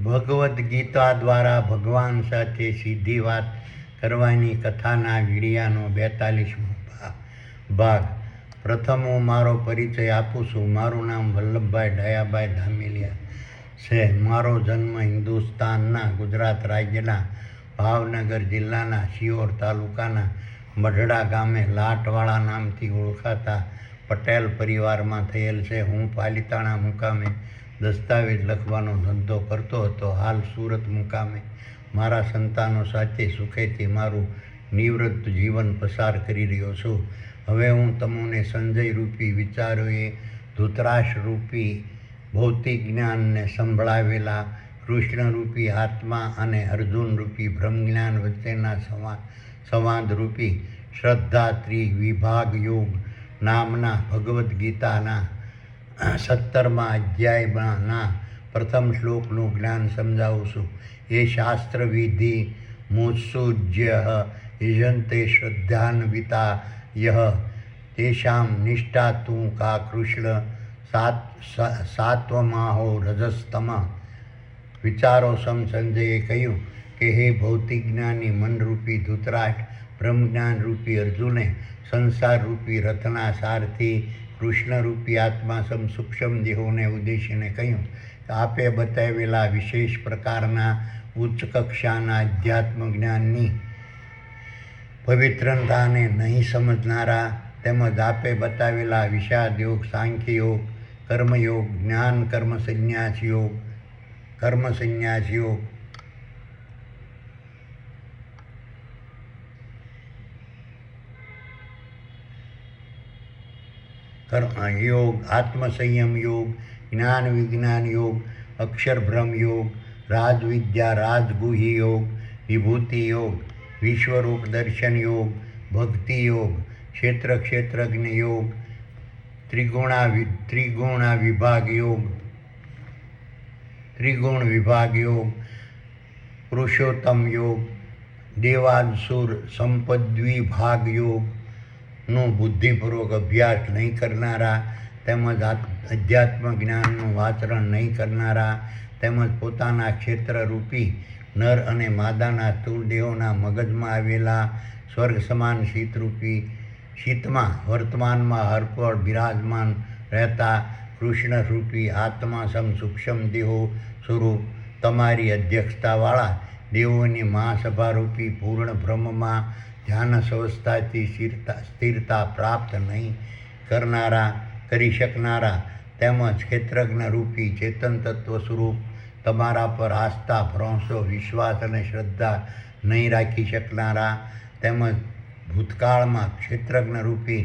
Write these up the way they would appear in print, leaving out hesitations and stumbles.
ભગવદ્ ગીતા દ્વારા ભગવાન સાથે સીધી વાત કરવાની કથાના વીડિયાનો 42મો ભાગ. પ્રથમ હું મારો પરિચય આપું છું. મારું નામ વલ્લભભાઈ ડાયાભાઈ ધામેલિયા છે. મારો જન્મ હિન્દુસ્તાનના ગુજરાત રાજ્યના ભાવનગર જિલ્લાના શિહોર તાલુકાના મઢડા ગામે લાટવાળા નામથી ઓળખાતા પટેલ પરિવારમાં થયેલ છે. હું પાલિતાણા મુકામે દસ્તાવેજ લખવાનો ધંધો કરતો હતો. હાલ સુરત મુકામે મારા સંતાનો સાથે સુખેથી મારું નિવૃત્ત જીવન પસાર કરી રહ્યો છું. હવે હું તમને સંજય રૂપી વિચારોએ ધૃતરાષ્ટ્ર રૂપી ભૌતિક જ્ઞાનને સંભળાવેલા કૃષ્ણ રૂપી આત્મા અને અર્જુન રૂપી બ્રહ્મજ્ઞાન વચ્ચેના સંવાદ રૂપી શ્રદ્ધા ત્રિવિભાગ યોગ નામના ભગવદ્ ગીતાના 17મા અધ્યાયના પ્રથમ શ્લોકનું જ્ઞાન સમજાવું છું. એ શાસ્ત્ર વિધિ મુત્સુજ્ય યજન્તે શ્રદ્ધાન્વિતા યહ તેષાં નિષ્ઠા તું કા કૃષ્ણ સાત્વમાહો રજસ્તમ. વિચારો સંજયે કહ્યું કે હે ભૌતિક જ્ઞાની મનરૂપી ધૃતરાષ્ટ્ર, બ્રહ્મજ્ઞાન રૂપી અર્જુને સંસાર રૂપી રથના સારથી કૃષ્ણ રૂપી આત્મા સૂક્ષ્મ દેહોને ઉદ્દેશીને કહ્યું, આપે બતાવેલા વિશેષ પ્રકારના ઉચ્ચ કક્ષાના અધ્યાત્મ જ્ઞાનની પવિત્રતાને નહીં સમજનારા તેમજ આપે બતાવેલા વિષાદ યોગ, સાંખ્ય યોગ, કર્મયોગ, જ્ઞાન કર્મ સંન્યાસ યોગ, યોગ, આત્મસંયમ યોગ, જ્ઞાન વિજ્ઞાન યોગ, અક્ષરભ્રમ યોગ, રાજવિદ્યા રાજગુહ્ય યોગ, વિભૂતિ યોગ, વિશ્વરૂપ દર્શન યોગ, ભક્તિ યોગ, ક્ષેત્રજ્ઞ યોગ, ત્રિગુણ વિભાગ યોગ, પુરુષોત્તમ યોગ, દેવાસુર સંપદ્વિભાગ યોગ નું બુદ્ધિપૂર્વક અભ્યાસ નહીં કરનારા તેમજ અધ્યાત્મ જ્ઞાનનું આચરણ નહીં કરનારા તેમજ પોતાના ક્ષેત્રરૂપી નર અને માદાના સ્થૂળ દેહોના મગજમાં આવેલા સ્વર્ગ સમાન શીતમાં વર્તમાનમાં હરપળ બિરાજમાન રહેતા કૃષ્ણ રૂપી આત્મા સૂક્ષ્મ દેહો સ્વરૂપ તમારી અધ્યક્ષતાવાળા દેવોની મહાસભારૂપી પૂર્ણ બ્રહ્મમાં ધ્યાન અવસ્થાથી સ્થિરતા પ્રાપ્ત નહીં કરી શકનારા તેમજ ક્ષેત્રજ્ઞ રૂપી ચેતન તત્વ સ્વરૂપ તમારા પર આસ્થા, ભરોસો, વિશ્વાસ અને શ્રદ્ધા નહીં રાખી શકનારા તેમજ ભૂતકાળમાં ક્ષેત્રજ્ઞ રૂપી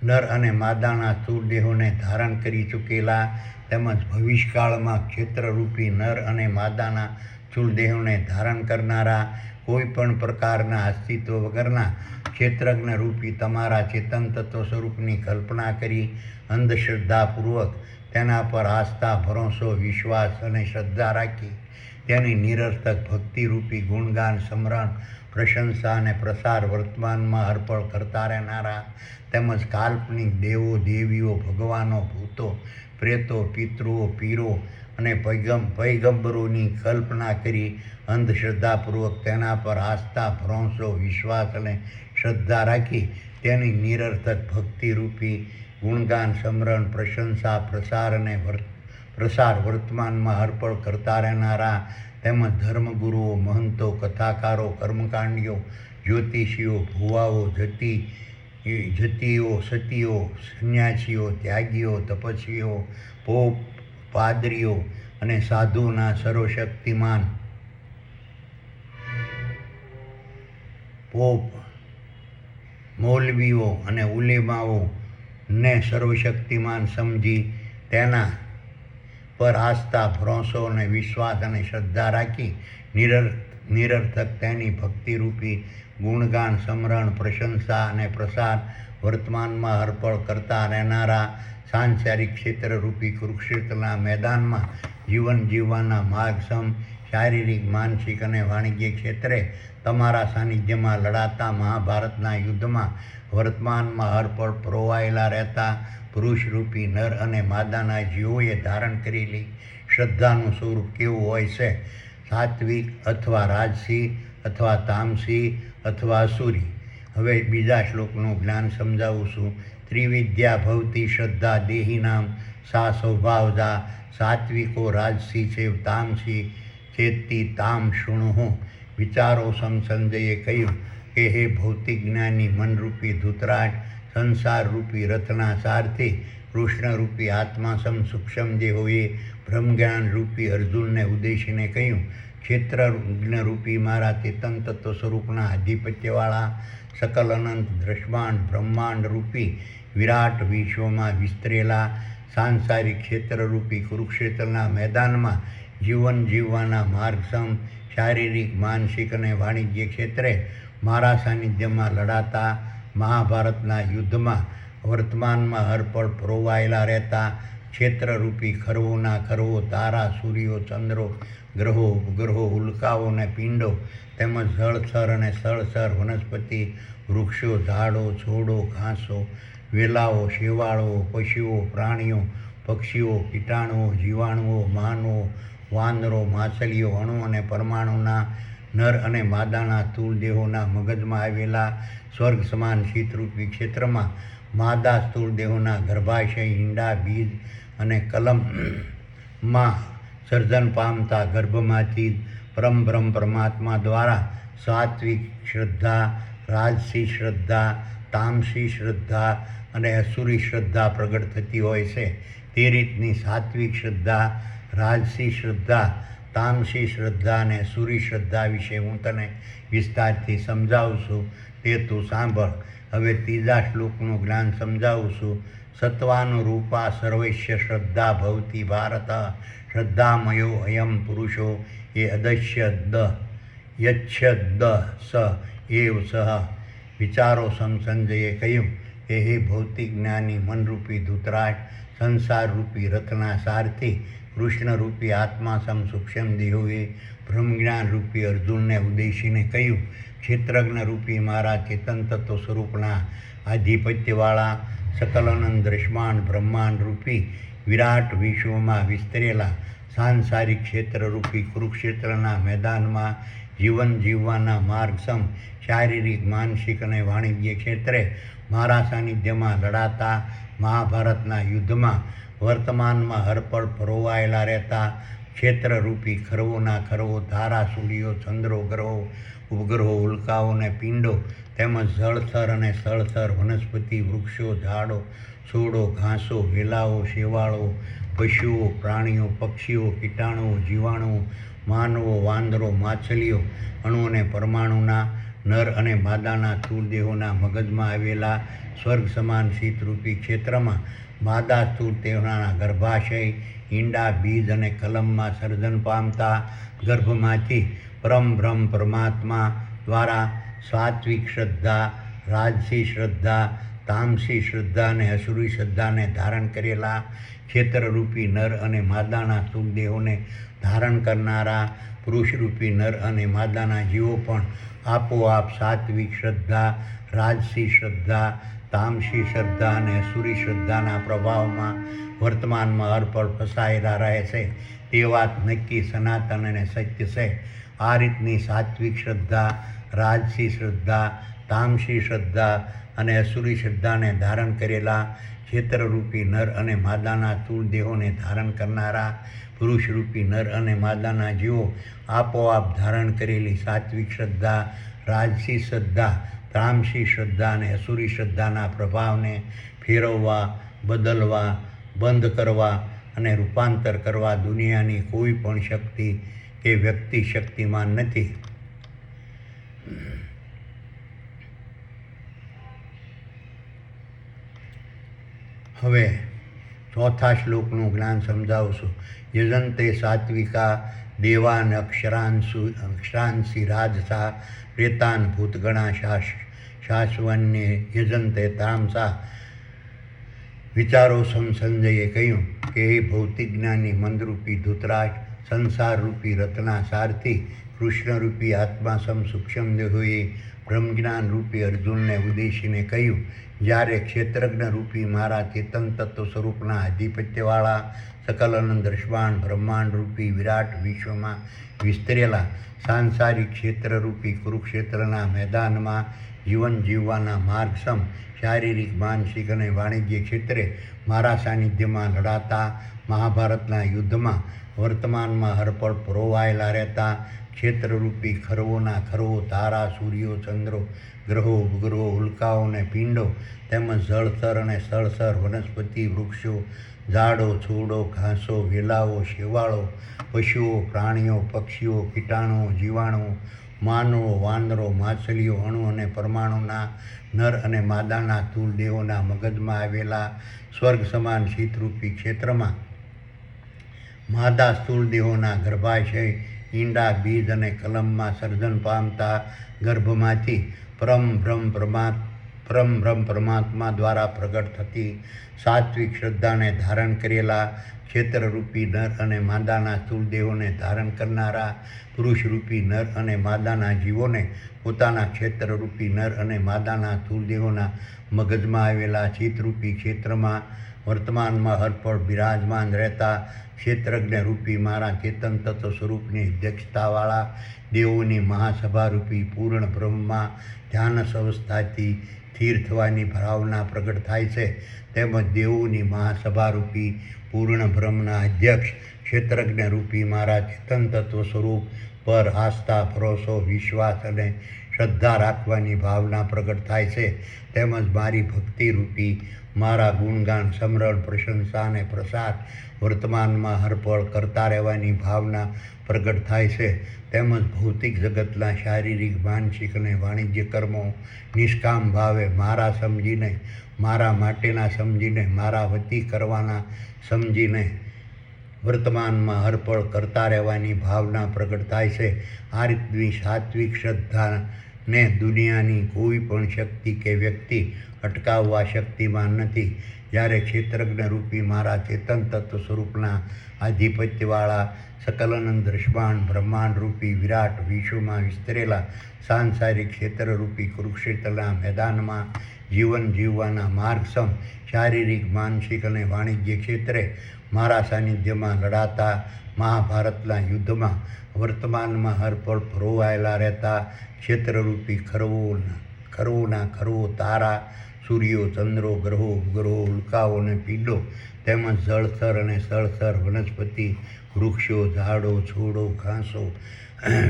નર અને માદાના સ્થૂળ દેહોને ધારણ કરી ચૂકેલા તેમજ ભવિષ્યકાળમાં ક્ષેત્રરૂપી નર અને માદાના સ્થૂળ દેહોને ધારણ કરનારા કોઈ પણ પ્રકારના અસ્તિત્વ વગરના ક્ષેત્રજ્ઞ રૂપી તમારા ચેતન તત્વ સ્વરૂપની કલ્પના કરી અંધશ્રદ્ધાપૂર્વક તેના પર આસ્થા, ભરોસો, વિશ્વાસ અને શ્રદ્ધા રાખી તેની નિરર્થક ભક્તિરૂપી ગુણગાન, સ્મરણ, પ્રશંસા અને પ્રસાર વર્તમાનમાં અર્પણ કરતા રહેનારા તેમજ કાલ્પનિક દેવો, દેવીઓ, ભગવાનો, ભૂતો, પ્રેતો, પિતૃઓ, પીરો અને પૈગંબરોની કલ્પના કરી અંધશ્રદ્ધાપૂર્વક તેના પર આસ્થા, ભરોસો, વિશ્વાસ અને શ્રદ્ધા રાખી તેની નિરર્થક ભક્તિરૂપી ગુણગાન, સ્મરણ, પ્રશંસા, પ્રસાર વર્તમાનમાં અર્પણ કરતા રહેનારા તેમજ ધર્મગુરુઓ, મહંતો, કથાકારો, કર્મકાંડીઓ, જ્યોતિષીઓ, ભુવાઓ, જતીઓ, સતીઓ, સંન્યાસીઓ, ત્યાગીઓ, તપસ્વીઓ, પોપ, પાદરીઓ અને સાધુના સર્વશક્તિમાન પોપ, મૌલવીઓ અને ઉલેમાઓ ને સર્વશક્તિમાન સમજી તેના પર આસ્થા, ભરોસો અને વિશ્વાસ અને શ્રદ્ધા રાખી નિરર્થક તેની ભક્તિરૂપી ગુણગાન, સ્મરણ, પ્રશંસા અને પ્રસાર વર્તમાનમાં અર્પણ કરતા રહેનારા સાંસારિક ક્ષેત્રરૂપી કુરુક્ષેત્રના મેદાનમાં જીવન જીવવાના માર્ગસમ શારીરિક, માનસિક અને વાણિજ્ય ક્ષેત્રે તમારા સાનિધ્યમાં લડાતા મહાભારતના યુદ્ધમાં વર્તમાનમાં અર્પણ પરોવાયેલા રહેતા પુરુષરૂપી નર અને માદાના જીવોએ ધારણ કરેલી શ્રદ્ધાનું સ્વરૂપ કેવું હોય છે, સાત્વિક અથવા રાજસી અથવા તામસી અથવા અસુરી. હવે બીજા શ્લોકનું જ્ઞાન સમજાવું છું. ત્રિવિદ્યા ભવતી શ્રદ્ધા દેહિનામ સા સ્વભાવજા સાત્વિકો રાજસી ચેવ તામસી ચેતી તામ શૃણુઃ. વિચારો સંજયે કહ્યું કે હે ભૌતિક જ્ઞાની મનરૂપી ધૂતરાજ, સંસારરૂપી રથના સારથી કૃષ્ણરૂપી આત્મા સૂક્ષ્મ દેહોએ બ્રહ્મજ્ઞાન રૂપી અર્જુનને ઉદ્દેશીને કહ્યું, ક્ષેત્રજ્ઞરૂપી મારા ચેતન તત્વ સ્વરૂપના આધિપત્યવાળા સકલ અનંત દ્રષ્માંડ બ્રહ્માંડ રૂપી વિરાટ વિશ્વમાં વિસ્તરેલા સાંસારિક ક્ષેત્રરૂપી કુરુક્ષેત્રના મેદાનમાં જીવન જીવવાના માર્ગસમ શારીરિક, માનસિક અને વાણિજ્ય ક્ષેત્રે મારા સાનિધ્યમાં લડાતા મહાભારતના યુદ્ધમાં વર્તમાનમાં હરપળ પરોવાયેલા રહેતા ક્ષેત્રરૂપી ખરવોના ખરવો તારા, સૂર્યો, ચંદ્રો, ગ્રહો, ઉપગ્રહો, ઉલ્કાઓ અને પિંડો તેમજ જળચર અને સ્થળચર વનસ્પતિ, વૃક્ષો, ઝાડો, છોડો, ઘાસો, વેલાઓ, શેવાળો, પશુઓ, પ્રાણીઓ, પક્ષીઓ, કીટાણુઓ, જીવાણુઓ, માનવો, વાંદરો, માછલીઓ, અણુ અને પરમાણુના નર અને માદાના સ્થૂળ દેહોના મગજમાં આવેલા સ્વર્ગ સમાન શીતરૂપી ક્ષેત્રમાં માદા સ્થૂળ દેહોના ગર્ભાશય, ઈંડા, બીજ અને કલમમાં સર્જન પામતા ગર્ભમાંથી પરમબ્રહ્મ પરમાત્મા દ્વારા સાત્વિક શ્રદ્ધા, રાજસી શ્રદ્ધા, તામસી શ્રદ્ધા અને અસુરી શ્રદ્ધા પ્રગટ થતી હોય છે. તે રીતની સાત્વિક શ્રદ્ધા, રાજસી શ્રદ્ધા, તામસી શ્રદ્ધા અને અસુરી શ્રદ્ધા વિશે હું તને વિસ્તારથી સમજાવું છું, તે તું સાંભળ. હવે ત્રીજા શ્લોકનું જ્ઞાન સમજાવું છું. સત્વાનુરૂપા સર્વસ્ય શ્રદ્ધા ભવતી ભારત શ્રદ્ધામયો અયમ પુરુષો એ અદશ્ય દ યચ્છદ સ એવ સહ. વિચારો સંજયે કહ્યું કે હે ભૌતિક જ્ઞાની મનરૂપી ધૂતરાજ, સંસારરૂપી રથના સારથી કૃષ્ણરૂપી આત્મા સૂક્ષ્મ દેહોએ બ્રહ્મજ્ઞાન રૂપી અર્જુનને ઉદ્દેશીને કહ્યું, ક્ષેત્રજ્ઞ રૂપી મારા ચેતન તત્વ સ્વરૂપના આધિપત્યવાળા સકલ અનંત દ્રષ્માંડ બ્રહ્માંડ રૂપી વિરાટ વિશ્વમાં વિસ્તરેલા સાંસારિક ક્ષેત્રરૂપી કુરુક્ષેત્રના મેદાનમાં જીવન જીવવાના માર્ગસમ શારીરિક, માનસિક અને વાણિજ્ય ક્ષેત્રે મારા સાનિધ્યમાં લડાતા મહાભારતના યુદ્ધમાં વર્તમાનમાં હરપળ પરોવાયેલા રહેતા ક્ષેત્રરૂપી ખરવોના ખરવો તારા, સૂર્યો, ચંદ્રો, ગ્રહો, ઉપગ્રહો, ઉલ્કાઓ અને પિંડો તેમજ જળચર અને સ્થળચર વનસ્પતિ, વૃક્ષો, ઝાડો, છોડો, ઘાસો, વેલાઓ, શેવાળો, પશુઓ, પ્રાણીઓ, પક્ષીઓ, કીટાણુઓ, જીવાણુઓ, માનવો, વાંદરો, માછલીઓ, અણુ અને પરમાણુના નર અને માદાના સ્થૂળ દેહોના મગજમાં આવેલા સ્વર્ગ સમાન શીતરૂપી ક્ષેત્રમાં માદા સ્થૂળ દેહોના ગર્ભાશય, ઈંડા, બીજ અને કલમમાં સર્જન પામતા ગર્ભમાંથી પરમબ્રહ્મ પરમાત્મા દ્વારા સાત્વિક શ્રદ્ધા, રાજસી શ્રદ્ધા, તામસી શ્રદ્ધા અને અસુરી શ્રદ્ધાને ધારણ કરેલા ક્ષેત્રરૂપી નર અને માદાના સ્થૂળ દેહોને ધારણ કરનારા પુરુષરૂપી નર અને માદાના જીવો પણ આપોઆપ સાત્વિક શ્રદ્ધા, રાજસી શ્રદ્ધા, તામસી શ્રદ્ધા અને અસુરી શ્રદ્ધાના પ્રભાવમાં વર્તમાનમાં અર્પણ ફસાયેલા રહે છે. તે વાત નક્કી, સનાતન અને સત્ય છે. આ રીતની સાત્વિક શ્રદ્ધા, રાજસી શ્રદ્ધા, તામસી શ્રદ્ધા અને અસુરી શ્રદ્ધાને ધારણ કરેલા ક્ષેત્રરૂપી નર અને માદાના સ્થૂળ દેહોને ધારણ કરનારા પુરુષરૂપી નર અને માદાના જીવો આપોઆપ ધારણ કરેલી સાત્વિક શ્રદ્ધા, રાજસી શ્રદ્ધા, તામસી શ્રદ્ધા અને અસુરી શ્રદ્ધાના પ્રભાવને ફેરવવા, બદલવા, બંધ કરવા અને રૂપાંતર કરવા દુનિયાની કોઈ પણ શક્તિ કે વ્યક્તિ શક્તિમાન નથી. હવે ચોથા શ્લોકનું જ્ઞાન સમજાવું છું. યજંતે સાત્વિકા દેવાન અક્ષરાંસી રાજસા પ્રેતાન ભૂતગણા શાશ્વન્ય યજંતે તામસા. વિચારો સંજયે કહ્યું કે હે ભૌતિક જ્ઞાની મનરૂપી ધૂતરાજ, સંસારરૂપી રથના સારથી કૃષ્ણરૂપી આત્મા સૂક્ષ્મ દેહોએ બ્રહ્મજ્ઞાન રૂપી અર્જુનને ઉદ્દેશીને કહ્યું, જ્યારે ક્ષેત્રજ્ઞ રૂપી મારા ચેતન તત્વ સ્વરૂપના આધિપત્યવાળા સકલ અનંત દ્રષ્ટાંત બ્રહ્માંડ રૂપી વિરાટ વિશ્વમાં વિસ્તરેલા સાંસારિક ક્ષેત્રરૂપી કુરુક્ષેત્રના મેદાનમાં જીવન જીવવાના માર્ગસમ શારીરિક માનસિક અને વાણિજ્ય ક્ષેત્રે મારા સાનિધ્યમાં લડાતા મહાભારતના યુદ્ધમાં વર્તમાનમાં હરપળ પરોવાયેલા રહેતા ક્ષેત્રરૂપી ખરવોના ખરવો તારા સૂર્યો ચંદ્રો ગ્રહો ઉપગ્રહો ઉલ્કાઓ અને પિંડો તેમજ જળચર અને સ્થળચર વનસ્પતિ વૃક્ષો ઝાડો છોડો ઘાસો વેલાઓ શેવાળો પશુઓ પ્રાણીઓ પક્ષીઓ કીટાણુઓ જીવાણુઓ માનવો વાંદરો માછલીઓ અણુ અને પરમાણુના નર અને માદાના સ્થૂળ દેહોના મગજમાં આવેલા સ્વર્ગ સમાન શીતરૂપી ક્ષેત્રમાં માદા સ્થૂળ દેહોના ગર્ભાશય ઈંડા બીજ અને કલમમાં સર્જન પામતા ગર્ભમાંથી પરમ પરમાત્મા દ્વારા પ્રગટ થતી સાત્વિક શ્રદ્ધાને ધારણ કરેલા ક્ષેત્રરૂપી નર અને માદાના સ્થૂળ દેહોને ધારણ કરનારા પુરુષરૂપી નર અને માદાના જીવોને પોતાના ક્ષેત્રરૂપી નર અને માદાના સ્થૂળ દેહોના મગજમાં આવેલા ચિત્તરૂપી ક્ષેત્રમાં વર્તમાનમાં હરપળ બિરાજમાન રહેતા ક્ષેત્રજ્ઞ રૂપી મારા ચેતન તત્વ સ્વરૂપની અધ્યક્ષતાવાળા દેવોની મહાસભારૂપી પૂર્ણ બ્રહ્મમાં ધ્યાનસ અવસ્થાથી સ્થિર થવાની ભાવના પ્રગટ થાય છે. તેમજ દેવોની મહાસભારૂપી પૂર્ણ બ્રહ્મના અધ્યક્ષ ક્ષેત્રજ્ઞ રૂપી મારા ચેતન તત્વ સ્વરૂપ પર આસ્થા ભરોસો વિશ્વાસ અને શ્રદ્ધા રાખવાની ભાવના પ્રગટ થાય છે. તેમજ મારી ભક્તિરૂપી મારા ગુણગાન સમરણ પ્રશંસા અને પ્રસાદ વર્તમાનમાં હરપળ કરતા રહેવાની ભાવના પ્રગટ થાય છે. તેમજ ભૌતિક જગતના શારીરિક માનસિક અને વાણિજ્ય કર્મો નિષ્કામ ભાવે મારા સમજીને મારા માટેના સમજીને મારા વતી કરવાના સમજીને વર્તમાનમાં હરપળ કરતા રહેવાની ભાવના પ્રગટ થાય છે. આ રીતની સાત્વિક શ્રદ્ધાને દુનિયાની કોઈ પણ શક્તિ કે વ્યક્તિ અટકાવવા શક્તિમાન નથી. જ્યારે ક્ષેત્રજ્ઞ રૂપી મારા ચેતન તત્વ સ્વરૂપના આધિપત્યવાળા સકલનંદ દ્રષ્ટાંત બ્રહ્માંડ રૂપી વિરાટ વિશ્વમાં વિસ્તરેલા સાંસારિક ક્ષેત્રરૂપી કુરુક્ષેત્રના મેદાનમાં જીવન જીવવાના માર્ગસમ શારીરિક માનસિક અને વાણિજ્ય ક્ષેત્રે મારા સાનિધ્યમાં લડાતા મહાભારતના યુદ્ધમાં વર્તમાનમાં હરપળ પરોવાયેલા રહેતા ક્ષેત્રરૂપી ખરવોના ખરવો તારા સૂર્યો ચંદ્રો ગ્રહો ઉપગ્રહો ઉલ્કાઓ અને પિંડો તેમજ જળચર અને સ્થળચર વનસ્પતિ વૃક્ષો ઝાડો છોડો ઘાસો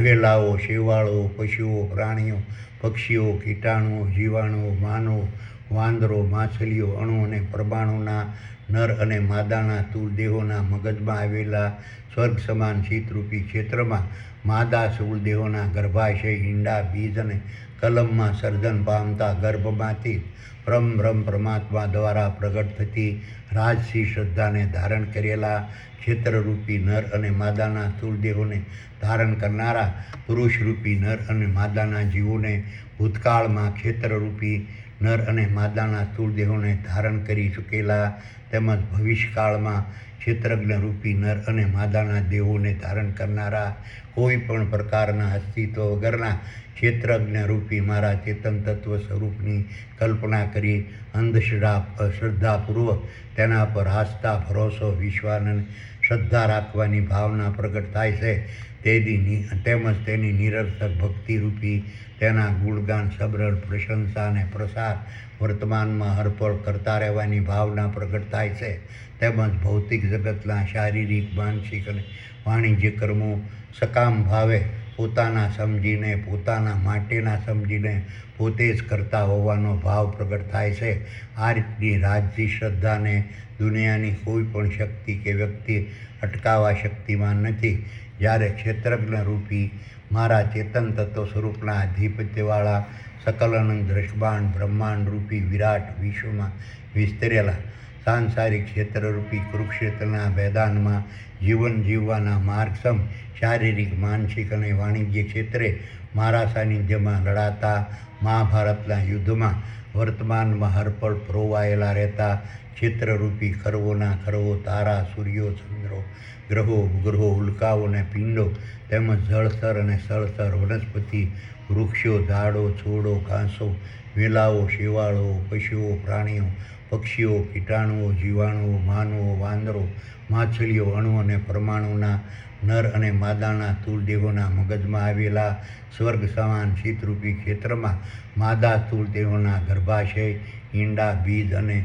વેલાઓ શેવાળો પશુઓ પ્રાણીઓ પક્ષીઓ કીટાણુઓ જીવાણુઓ માનવો વાંદરો માછલીઓ અણુ અને પરમાણુના નર અને માદાના સ્થૂળ દેહોના મગજમાં આવેલા સ્વર્ગ સમાન શીતરૂપી ક્ષેત્રમાં માદા સ્થૂળ દેહોના ગર્ભાશય ઈંડા બીજ અને કલમમાં સર્જન પામતા ગર્ભમાંથી બ્રહ્મ પરમાત્મા દ્વારા પ્રગટ થતી રાજસી શ્રદ્ધાને ધારણ કરેલા ક્ષેત્રરૂપી નર અને માદાના સ્થૂળ દેહોને ધારણ કરનારા પુરુષરૂપી નર અને માદાના જીવોને ભૂતકાળમાં ક્ષેત્રરૂપી નર અને માદાના સ્થૂળ દેહોને ધારણ કરી ચૂકેલા તેમજ ભવિષ્યકાળમાં ક્ષેત્રજ્ઞ રૂપી નર અને માદાના દેહોને ધારણ કરનારા કોઈ પણ પ્રકારના અસ્તિત્વ વગરના ક્ષેત્રજ્ઞ રૂપી મારા ચેતન તત્વ સ્વરૂપની કલ્પના કરી શ્રદ્ધાપૂર્વક તેના પર આસ્થા ભરોસો વિશ્વાસ અને શ્રદ્ધા રાખવાની ભાવના પ્રગટ થાય છે. તેમજ તેની નિરર્થક ભક્તિરૂપી તેના ગુણગાન સબરણ પ્રશંસા અને પ્રસાર વર્તમાનમાં હરપળ કરતા રહેવાની ભાવના પ્રગટ થાય છે. તેમજ ભૌતિક જગતના શારીરિક માનસિક અને વાણિજ્ય કર્મો સકામ ભાવે પોતાના સમજીને પોતાના માટેના સમજીને પોતે જ કરતા હોવાનો ભાવ પ્રગટ થાય છે. આ રીતની રાજસી શ્રદ્ધાને દુનિયાની કોઈ પણ શક્તિ કે વ્યક્તિ અટકાવવા શક્તિમાન નથી. જ્યારે ક્ષેત્રજ્ઞ રૂપી મારા ચેતન તત્વ સ્વરૂપના આધિપત્યવાળા સકલનંદ દ્રષ્ટાંત બ્રહ્માંડ રૂપી વિરાટ વિશ્વમાં વિસ્તરેલા સાંસારિક ક્ષેત્રરૂપી કુરુક્ષેત્રના મેદાનમાં જીવન જીવવાના માર્ગસમ શારીરિક માનસિક અને વાણિજ્ય ક્ષેત્રે મારા સાનિધ્યમાં લડાતા મહાભારતના યુદ્ધમાં વર્તમાનમાં હરપળ પરોવાયેલા રહેતા ક્ષેત્રરૂપી ખરવોના ખરવો તારા સૂર્યો ચંદ્રો ગ્રહો ઉપગ્રહો ઉલ્કાઓ અને પિંડો તેમજ જળચર અને સ્થળચર વનસ્પતિ વૃક્ષો ઝાડો છોડો ઘાસો વેલાઓ શેવાળો પશુઓ પ્રાણીઓ પક્ષીઓ કીટાણુઓ જીવાણુઓ માનવો વાંદરો માછલીઓ, અણુ અને પરમાણુના નર અને માદાના સ્થૂળ દેહોના મગજમાં આવેલા સ્વર્ગ સમાન શીતરૂપી ક્ષેત્રમાં માદા સ્થૂળ દેહોના ગર્ભાશય, ઈંડા, બીજ અને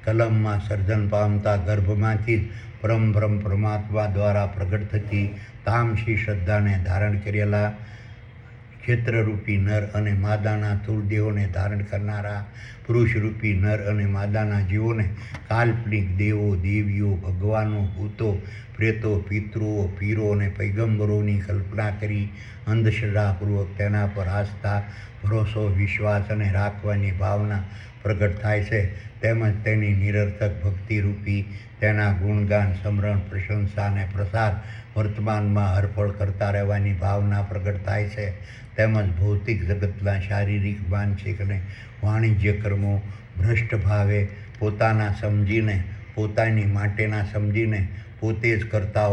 કલમમાં સર્જન પામતા ગર્ભમાંથી જ પરમ પરમાત્મા દ્વારા પ્રગટ થતી તામસી શ્રદ્ધાને ધારણ કરેલા ક્ષેત્રરૂપી નર અને માદાના સ્થૂળ દેહોને ધારણ કરનારા પુરુષરૂપી નર અને માદાના જીવોને કાલ્પનિક દેવો, દેવીઓ, ભગવાનો, ભૂતો, પ્રેતો, પિતૃઓ, પીરો અને પૈગંબરોની કલ્પના કરી અંધશ્રદ્ધાપૂર્વક તેના પર આસ્થા, ભરોસો, વિશ્વાસ અને રાખવાની ભાવના પ્રગટ થાય છે. તેમજ તેની નિરર્થક ભક્તિરૂપી તેના ગુણગાન, સ્મરણ, પ્રશંસા અને પ્રસાર વર્તમાનમાં હરપળ કરતા રહેવાની ભાવના પ્રગટ થાય છે. તેમજ ભૌતિક જગતના શારીરિક, માનસિક અને વાણિજ્ય કર્મો ભ્રષ્ટ ભાવે પોતાના સમજીને, પોતાની માટેના સમજીને પોતે જ કરતા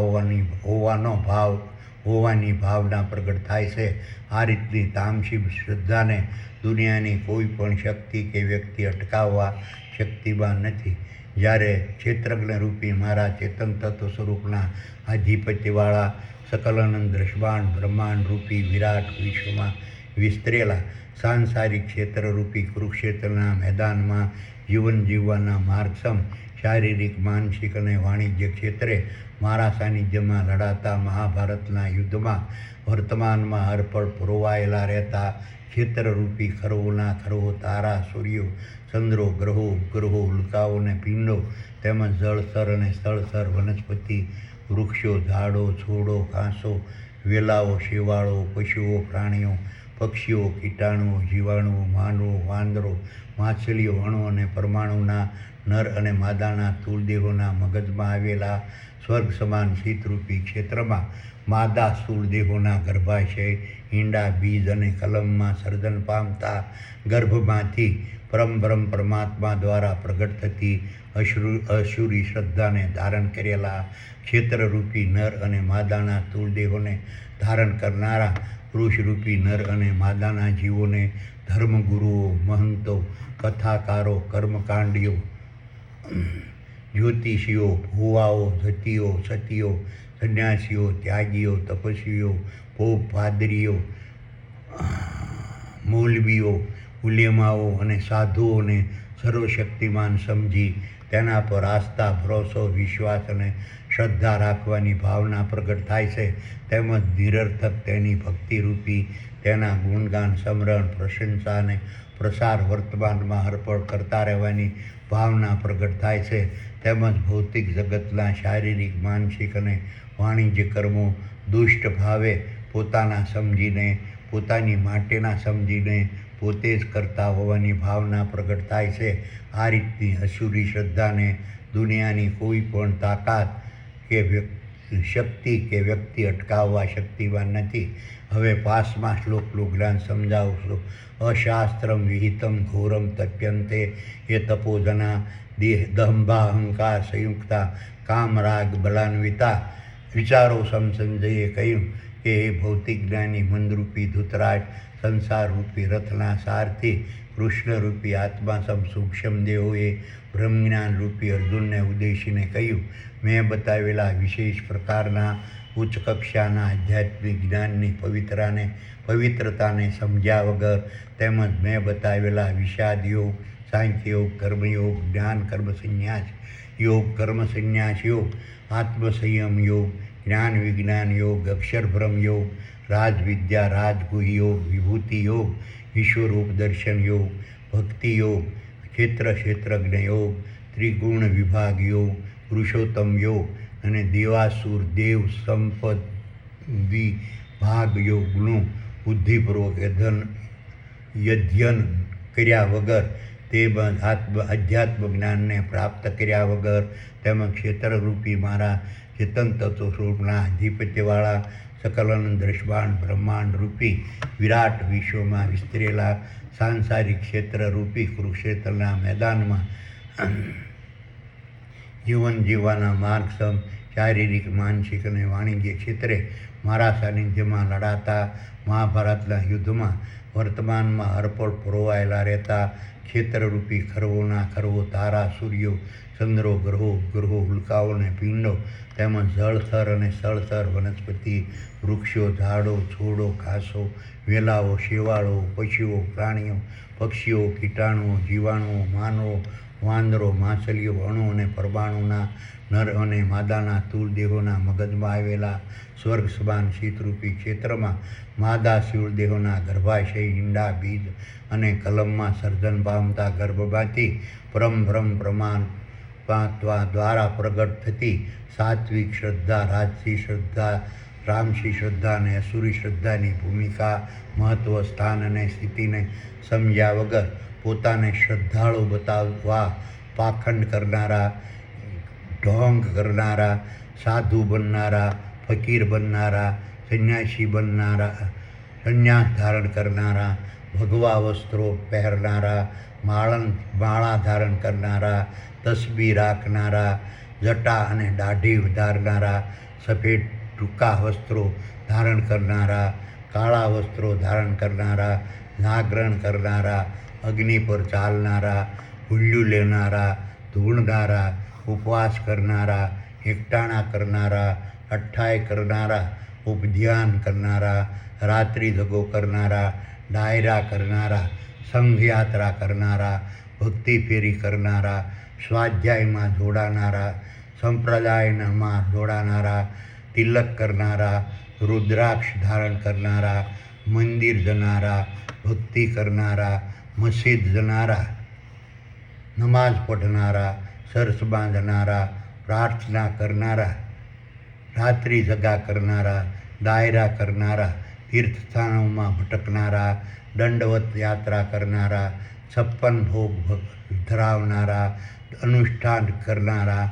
હોવાની ભાવના પ્રગટ થાય છે. આ રીતની તામસી શ્રદ્ધાને દુનિયાની કોઈ પણ શક્તિ કે વ્યક્તિ અટકાવવા શક્તિવાન નથી. જ્યારે ક્ષેત્રજ્ઞરૂપી મારા ચેતન તત્વ સ્વરૂપના આધિપત્યવાળા સકલાનંદ દ્રષ્ટાંત બ્રહ્માંડરૂપી વિરાટ વિશ્વમાં વિસ્તરેલા સાંસારિક ક્ષેત્રરૂપી કુરુક્ષેત્રના મેદાનમાં જીવન જીવવાના માર્ગસમ શારીરિક, માનસિક અને વાણિજ્ય ક્ષેત્રે મારા સાનિધ્યમાં લડાતા મહાભારતના યુદ્ધમાં વર્તમાનમાં હરપળ પુરવાયેલા રહેતા ક્ષેત્રરૂપી ખરવોના ખરવો, તારા, સૂર્યો, ચંદ્રો, ગ્રહો, ઉપગ્રહો, ઉલ્કાઓ અને પિંડો તેમજ જળસ્તર અને સ્થળસ્તર, વનસ્પતિ, વૃક્ષો, ઝાડો, છોડો, ઘાસો, વેલાઓ, શેવાળો, પશુઓ, પ્રાણીઓ, પક્ષીઓ, કીટાણુઓ, જીવાણુઓ, માનવો, વાંદરો, માછલીઓ, અણુ અને પરમાણુના નર અને માદાના સ્થૂળ દેહોના મગજમાં આવેલા સ્વર્ગ સમાન શીતરૂપી ક્ષેત્રમાં માદા સ્થૂળ દેહોના ગર્ભાશય, ઈંડા, બીજ અને કલમમાં સર્જન પામતા ગર્ભમાંથી પરમ પરમાત્મા દ્વારા પ્રગટ થતી અસુરી શ્રદ્ધાને ધારણ કરેલા ક્ષેત્રરૂપી નર અને માદાના સ્થૂળ દેહોને ધારણ કરનારા પુરુષરૂપી નર અને માદાના જીવોને ધર્મગુરુઓ, મહંતો, કથાકારો, કર્મકાંડીઓ, જ્યોતિષીઓ, ભુવાઓ, જતીઓ, સતીઓ, સંન્યાસીઓ, ત્યાગીઓ, તપસ્વીઓ, પોપ, પાદરીઓ, મૌલવીઓ, ઉલેમાઓ અને સાધુઓને સર્વશક્તિમાન સમજી તેના પર આસ્થા, ભરોસો, વિશ્વાસ અને શ્રદ્ધા રાખવાની ભાવના પ્રગટ થાય છે. તેમજ નિરર્થક તેની ભક્તિરૂપી તેના ગુણગાન, સ્મરણ, પ્રશંસા અને પ્રસાર વર્તમાનમાં હરપળ કરતા રહેવાની ભાવના પ્રગટ થાય છે. તેમજ ભૌતિક જગતના શારીરિક, માનસિક અને વાણિજ્ય કર્મો દુષ્ટ ભાવે પોતાના સમજીને, પોતાની માટેના સમજીને પોતે જ કરતા હોવાની ભાવના પ્રગટ થાય છે. આ રીતની અસુરી શ્રદ્ધાને દુનિયાની કોઈ પણ તાકાત કે શક્તિ કે વ્યક્તિ અટકાવવા શક્તિવાન નથી. હવે પાસમાં શ્લોકનું જ્ઞાન સમજાવશો. અશાસ્ત્રમ વિહિતમ ઘોરમ તપ્યંતે એ તપોજના દહંભાહંકાર સંયુક્તા કામરાગ બલાન્વિતા. વિચારો સંજયે કહ્યું કે એ ભૌતિક જ્ઞાની મંદરૂપી ધૃતરાજ સંસારરૂપી રથના સારથી કૃષ્ણરૂપી આત્મા સૂક્ષ્મ દેહોએ બ્રહ્મજ્ઞાનરૂપી અર્જુનને ઉદ્દેશીને કહ્યું, મેં બતાવેલા વિશેષ પ્રકારના ઉચ્ચ કક્ષાના આધ્યાત્મિક જ્ઞાનની પવિત્રતાને સમજ્યા વગર તેમજ મેં બતાવેલા વિષાદ યોગ, સાંખ્ય યોગ, કર્મયોગ, જ્ઞાન કર્મ સંન્યાસ યોગ, કર્મ સંન્યાસ યોગ, આત્મસંયમ યોગ, જ્ઞાન વિજ્ઞાન યોગ, અક્ષરભ્રમ યોગ, રાજવિદ્યા રાજગુહ યોગ, વિભૂતિ યોગ, વિશ્વરૂપ દર્શન યોગ, ભક્તિ યોગ, ક્ષેત્રજ્ઞ યોગ, ત્રિગુણ વિભાગ યોગ, પુરુષોત્તમ યોગ અને દેવાસુર દેવ સંપદ ભાગ યોગનું બુદ્ધિપૂર્વક અધ્યયન કર્યા વગર તેમજ આધ્યાત્મ જ્ઞાનને પ્રાપ્ત કર્યા વગર તેમજ ક્ષેત્રરૂપી મારા ચેતન તત્વ સ્વરૂપના આધિપત્યવાળા સકલાનંદ દ્રષ્ટાંત બ્રહ્માંડરૂપી વિરાટ વિશ્વમાં વિસ્તરેલા સાંસારિક ક્ષેત્રરૂપી કુરુક્ષેત્રના મેદાનમાં જીવન જીવવાના માર્ગસમ શારીરિક, માનસિક અને વાણિજ્ય ક્ષેત્રે મારા સાનિધ્યમાં લડાતા મહાભારતના યુદ્ધમાં વર્તમાનમાં હરપળ પુરવાયેલા રહેતા ક્ષેત્રરૂપી ખરવોના ખરવો તારા સૂર્યો ચંદ્રો ગ્રહો ઉલ્કાઓ ને પિંડો તેમજ જળથર અને સ્થળથર વનસ્પતિ વૃક્ષો ઝાડો છોડો ઘાસો વેલાઓ શેવાળો પશુઓ પ્રાણીઓ પક્ષીઓ કીટાણુઓ જીવાણુઓ માનવો વાંદરો માછલીઓ અણુ અને પરમાણુના નર અને માદાના સ્થૂળ દેહોના મગજમાં આવેલા સ્વર્ગ સમાન શીતરૂપી ક્ષેત્રમાં માદા સ્થૂળ દેહોના ગર્ભાશય ઈંડા બીજ અને કલમમાં સર્જન પામતા ગર્ભમાંથી પરમ પ્રમાણ દ્વારા પ્રગટ થતી સાત્વિક શ્રદ્ધા રાજસી શ્રદ્ધા રામસી શ્રદ્ધા અને અસુરી શ્રદ્ધાની ભૂમિકા મહત્વ સ્થાન અને સ્થિતિને સમજ્યા વગર પોતાને શ્રદ્ધાળુ બતાવવા પાખંડ કરનારા ઢોંગ કરનારા સાધુ બનનારા ફકીર બનનારા સંન્યાસી બનનારા સંન્યાસ ધારણ કરનારા ભગવા વસ્ત્રો પહેરનારા માળા ધારણ કરનારા તસબી રાખનારા જટા અને દાઢી વધારનારા સફેદ ટૂંકા વસ્ત્રો ધારણ કરનારા કાળા વસ્ત્રો ધારણ કરનારા જાગરણ કરનારા અગ્નિ પર ચાલનારા હુલ્લું લેનારા ધૂણનારા ઉપવાસ કરનારા એકટાણા કરનારા અઠ્ઠાઈ કરનારા ઉપધ્યાન કરનારા રાત્રિ જગો કરનારા ડાયરા કરનારા સંઘયાત્રા કરનારા ભક્તિ ફેરી કરનારા સ્વાધ્યાયમાં જોડાનારા સંપ્રદાયમાં જોડાનારા તિલક કરનારા રુદ્રાક્ષ ધારણ કરનારા મંદિર જનારા ભક્તિ કરનારા મસ્જિદ જનારા નમાઝ પઢનારા સરસ બાંધનારા પ્રાર્થના કરનારા રાત્રિ જગા કરનારા દાયરા કરનારા તીર્થસ્થાનોમાં ભટકનારા દંડવત યાત્રા કરનારા 56 ભોગ ધરાવનારા અનુષ્ઠાન કરનારા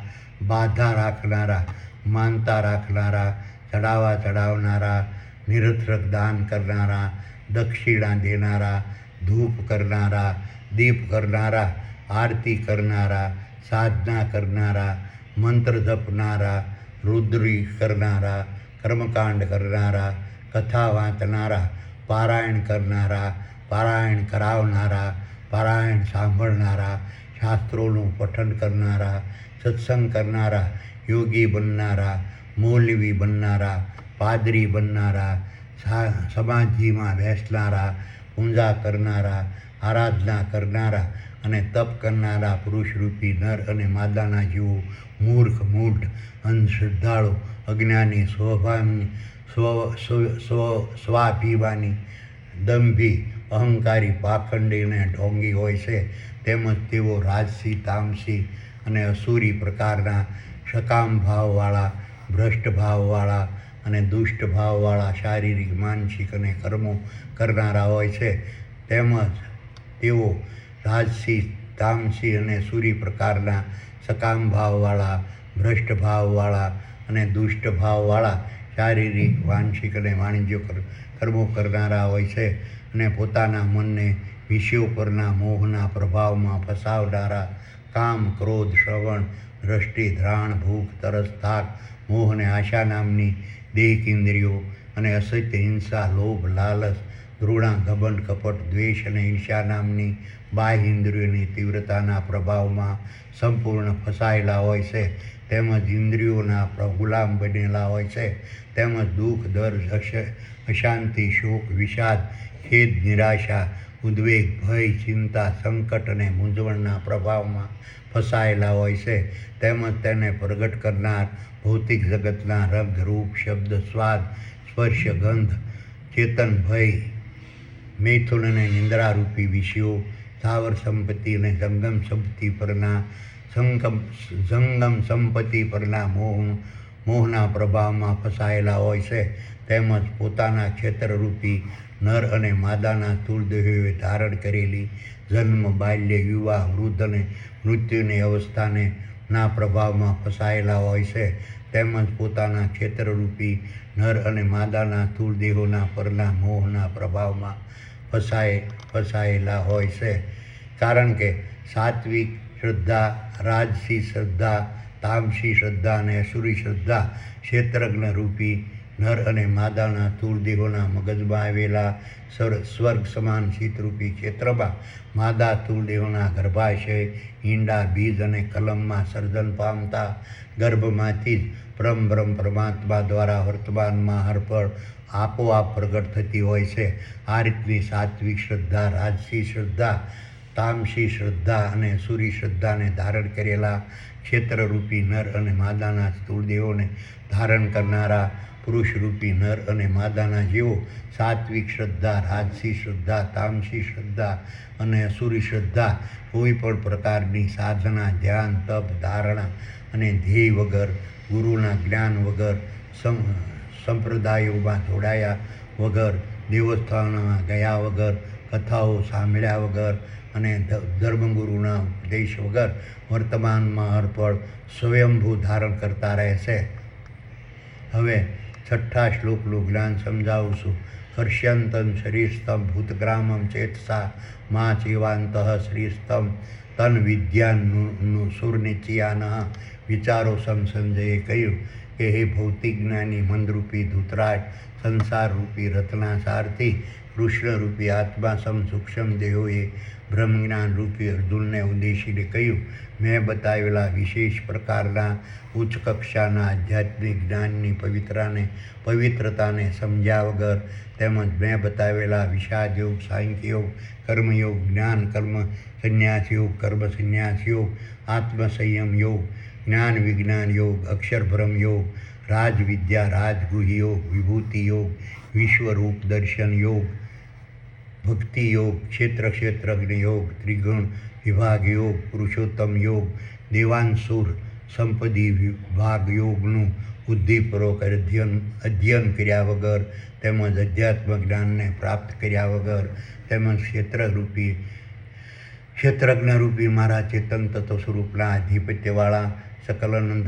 બાધા રાખનારા માનતા રાખનારા ચડાવનારા નિરર્થક દાન કરનારા દક્ષિણા દેનારા ધૂપ કરનારા દીપ કરનારા આરતી કરનારા સાધના કરનારા મંત્ર જપનારા રુદ્રી કરનારા કર્મકાંડ કરનારા કથા વાંચનારા પારાયણ કરનારા પારાયણ કરાવનારા પારાયણ સાંભળનારા શાસ્ત્રોનું પઠન કરનારા સત્સંગ કરનારા યોગી બનનારા મૌલવી બનનારા પાદરી બનનારા સમાધિમાં બેસનારા પૂજા કરનારા આરાધના કરનારા અને તપ કરનારા પુરુષરૂપી નર અને માદાના જીવો મૂર્ખ મૂઢ અંધશ્રદ્ધાળુ અજ્ઞાની સ્વાભિમાની દંભી અહંકારી પાખંડી અને ઢોંગી હોય છે તેમજ તેઓ રાજસી તામસી અને અસુરી પ્રકારના સકામ ભાવવાળા ભ્રષ્ટ ભાવવાળા અને દુષ્ટ ભાવવાળા શારીરિક માનસિક અને કર્મો કરનારા હોય છે તેમજ તેઓ રાજસી તામસી અને સૂરી પ્રકારના સકામ ભાવવાળા ભ્રષ્ટ ભાવવાળા અને દુષ્ટ ભાવવાળા શારીરિક માનસિક અને વાણિજ્ય કર્મો કરનારા હોય છે અને પોતાના મનને વિષયો પરના મોહના પ્રભાવમાં ફસાવનારા કામ ક્રોધ શ્રવણ દ્રષ્ટિ ધ્રાણ ભૂખ તરસ થાક મોહ અને આશા નામની દેહિક ઇન્દ્રિયો અને અસત્ય હિંસા લોભ લાલચ ઘૃણા ઘમંડ કપટ દ્વેષ અને ઈર્ષ્યા નામની બાહ્ય ઇન્દ્રિયોની તીવ્રતાના પ્રભાવમાં સંપૂર્ણ ફસાયેલા હોય છે તેમજ ઇન્દ્રિયોના ગુલામ બનેલા હોય છે તેમજ દુઃખ દર્દ અશાંતિ શોક વિષાદ ખેદ નિરાશા ઉદ્વેગ ભય ચિંતા સંકટ અને મૂંઝવણના પ્રભાવમાં ફસાયેલા હોય છે તેમજ તેને પ્રગટ કરનાર ભૌતિક જગતના રંગ રૂપ શબ્દ સ્વાદ સ્પર્શ ગંધ ચેતન ભય મૈથુન અને નિંદ્રારૂપી વિષયો સ્થાવર સંપત્તિ અને જંગમ સંપત્તિ પરના મોહના પ્રભાવમાં ફસાયેલા હોય છે તેમજ પોતાના ક્ષેત્રરૂપી નર અને માદાના સ્થૂળ દેહોએ ધારણ કરેલી જન્મ બાલ્ય યુવા વૃદ્ધ અને મૃત્યુની અવસ્થાને ના પ્રભાવમાં ફસાયેલા હોય છે તેમજ પોતાના ક્ષેત્રરૂપી નર અને માદાના સ્થૂળ દેહોના પરના મોહના પ્રભાવમાં ફસાયેલા હોય છે કારણ કે સાત્વિક શ્રદ્ધા રાજસી શ્રદ્ધા તામસી શ્રદ્ધા અને અસુરી શ્રદ્ધા ક્ષેત્રજ્ઞ રૂપી નર અને માદાના સ્થૂળ દેહોના મગજમાં આવેલા સ્વર્ગ સમાન શીતરૂપી ક્ષેત્રમાં માદા સ્થૂળ દેહોના ગર્ભાશય, ઈંડા, બીજ અને કલમમાં સર્જન પામતા ગર્ભમાંથી જ બ્રહ્મ પરમાત્મા દ્વારા વર્તમાનમાં હરપળ આપોઆપ પ્રગટ થતી હોય છે. આ રીતની સાત્વિક શ્રદ્ધા, રાજસી શ્રદ્ધા, તામસી શ્રદ્ધા અને સુરી શ્રદ્ધાને ધારણ કરેલા ક્ષેત્રરૂપી નર અને માદાના સ્થૂળ દેહોને ધારણ કરનારા પુરુષરૂપી નર અને માદાના જેવો સાત્વિક શ્રદ્ધા, રાજસી શ્રદ્ધા, તામસી શ્રદ્ધા અને અસુરી શ્રદ્ધા કોઈ પણ પ્રકારની સાધના, ધ્યાન, તપ, ધારણા અને ધ્યેય વગર, ગુરુના જ્ઞાન વગર, સંપ્રદાયોમાં જોડાયા વગર, દેવસ્થાનોમાં ગયા વગર, કથાઓ સાંભળ્યા વગર અને ધર્મગુરુના ઉપદેશ વગર વર્તમાનમાં હરપળ સ્વયંભૂ ધારણ કરતા રહેશે. હવે 6ઠ્ઠા શ્લોકનું જ્ઞાન સમજાવું છું. હર્ષ્યંતં શરીરસ્થમ ભૂતગ્રામમ ચેતસા મા ચેવાંતઃ શ્રીસ્તમ તન વિદ્યાનું સુરનિચિયાન વિચારો સંજયે કહ્યું કે હે ભૌતિક જ્ઞાની મંદરૂપી ધૂતરાજ, સંસારરૂપી રત્ના સારથી કૃષ્ણરૂપી આત્મા સૂક્ષ્મ દેહોએ બ્રહ્મજ્ઞાન રૂપી અર્જુનને ઉદ્દેશીને કહ્યું, મેં બતાવેલા વિશેષ પ્રકારના ઉચ્ચ કક્ષાના આધ્યાત્મિક જ્ઞાનની પવિત્રતાને સમજ્યા વગર તેમજ મેં બતાવેલા વિષાદ યોગ, સાંખ્ય યોગ, કર્મયોગ, જ્ઞાન કર્મ સંન્યાસ યોગ, કર્મ સંન્યાસ યોગ, આત્મસંયમ યોગ, જ્ઞાન વિજ્ઞાન યોગ, અક્ષરભ્રમ યોગ, રાજવિદ્યા રાજગુહ યોગ, વિભૂતિ યોગ, વિશ્વરૂપ દર્શન યોગ, ભક્તિ યોગ, ક્ષેત્રજ્ઞ યોગ, ત્રિગુણ વિભાગ યોગ, પુરુષોત્તમ યોગ, દેવાંશુર સંપત્તિ વિભાગ યોગનું બુદ્ધિપૂર્વક અધ્યયન કર્યા વગર તેમજ અધ્યાત્મ જ્ઞાનને પ્રાપ્ત કર્યા વગર તેમજ ક્ષેત્રજ્ઞરૂપી મારા ચેતન તત્વ સ્વરૂપના આધિપત્યવાળા સકલનંદ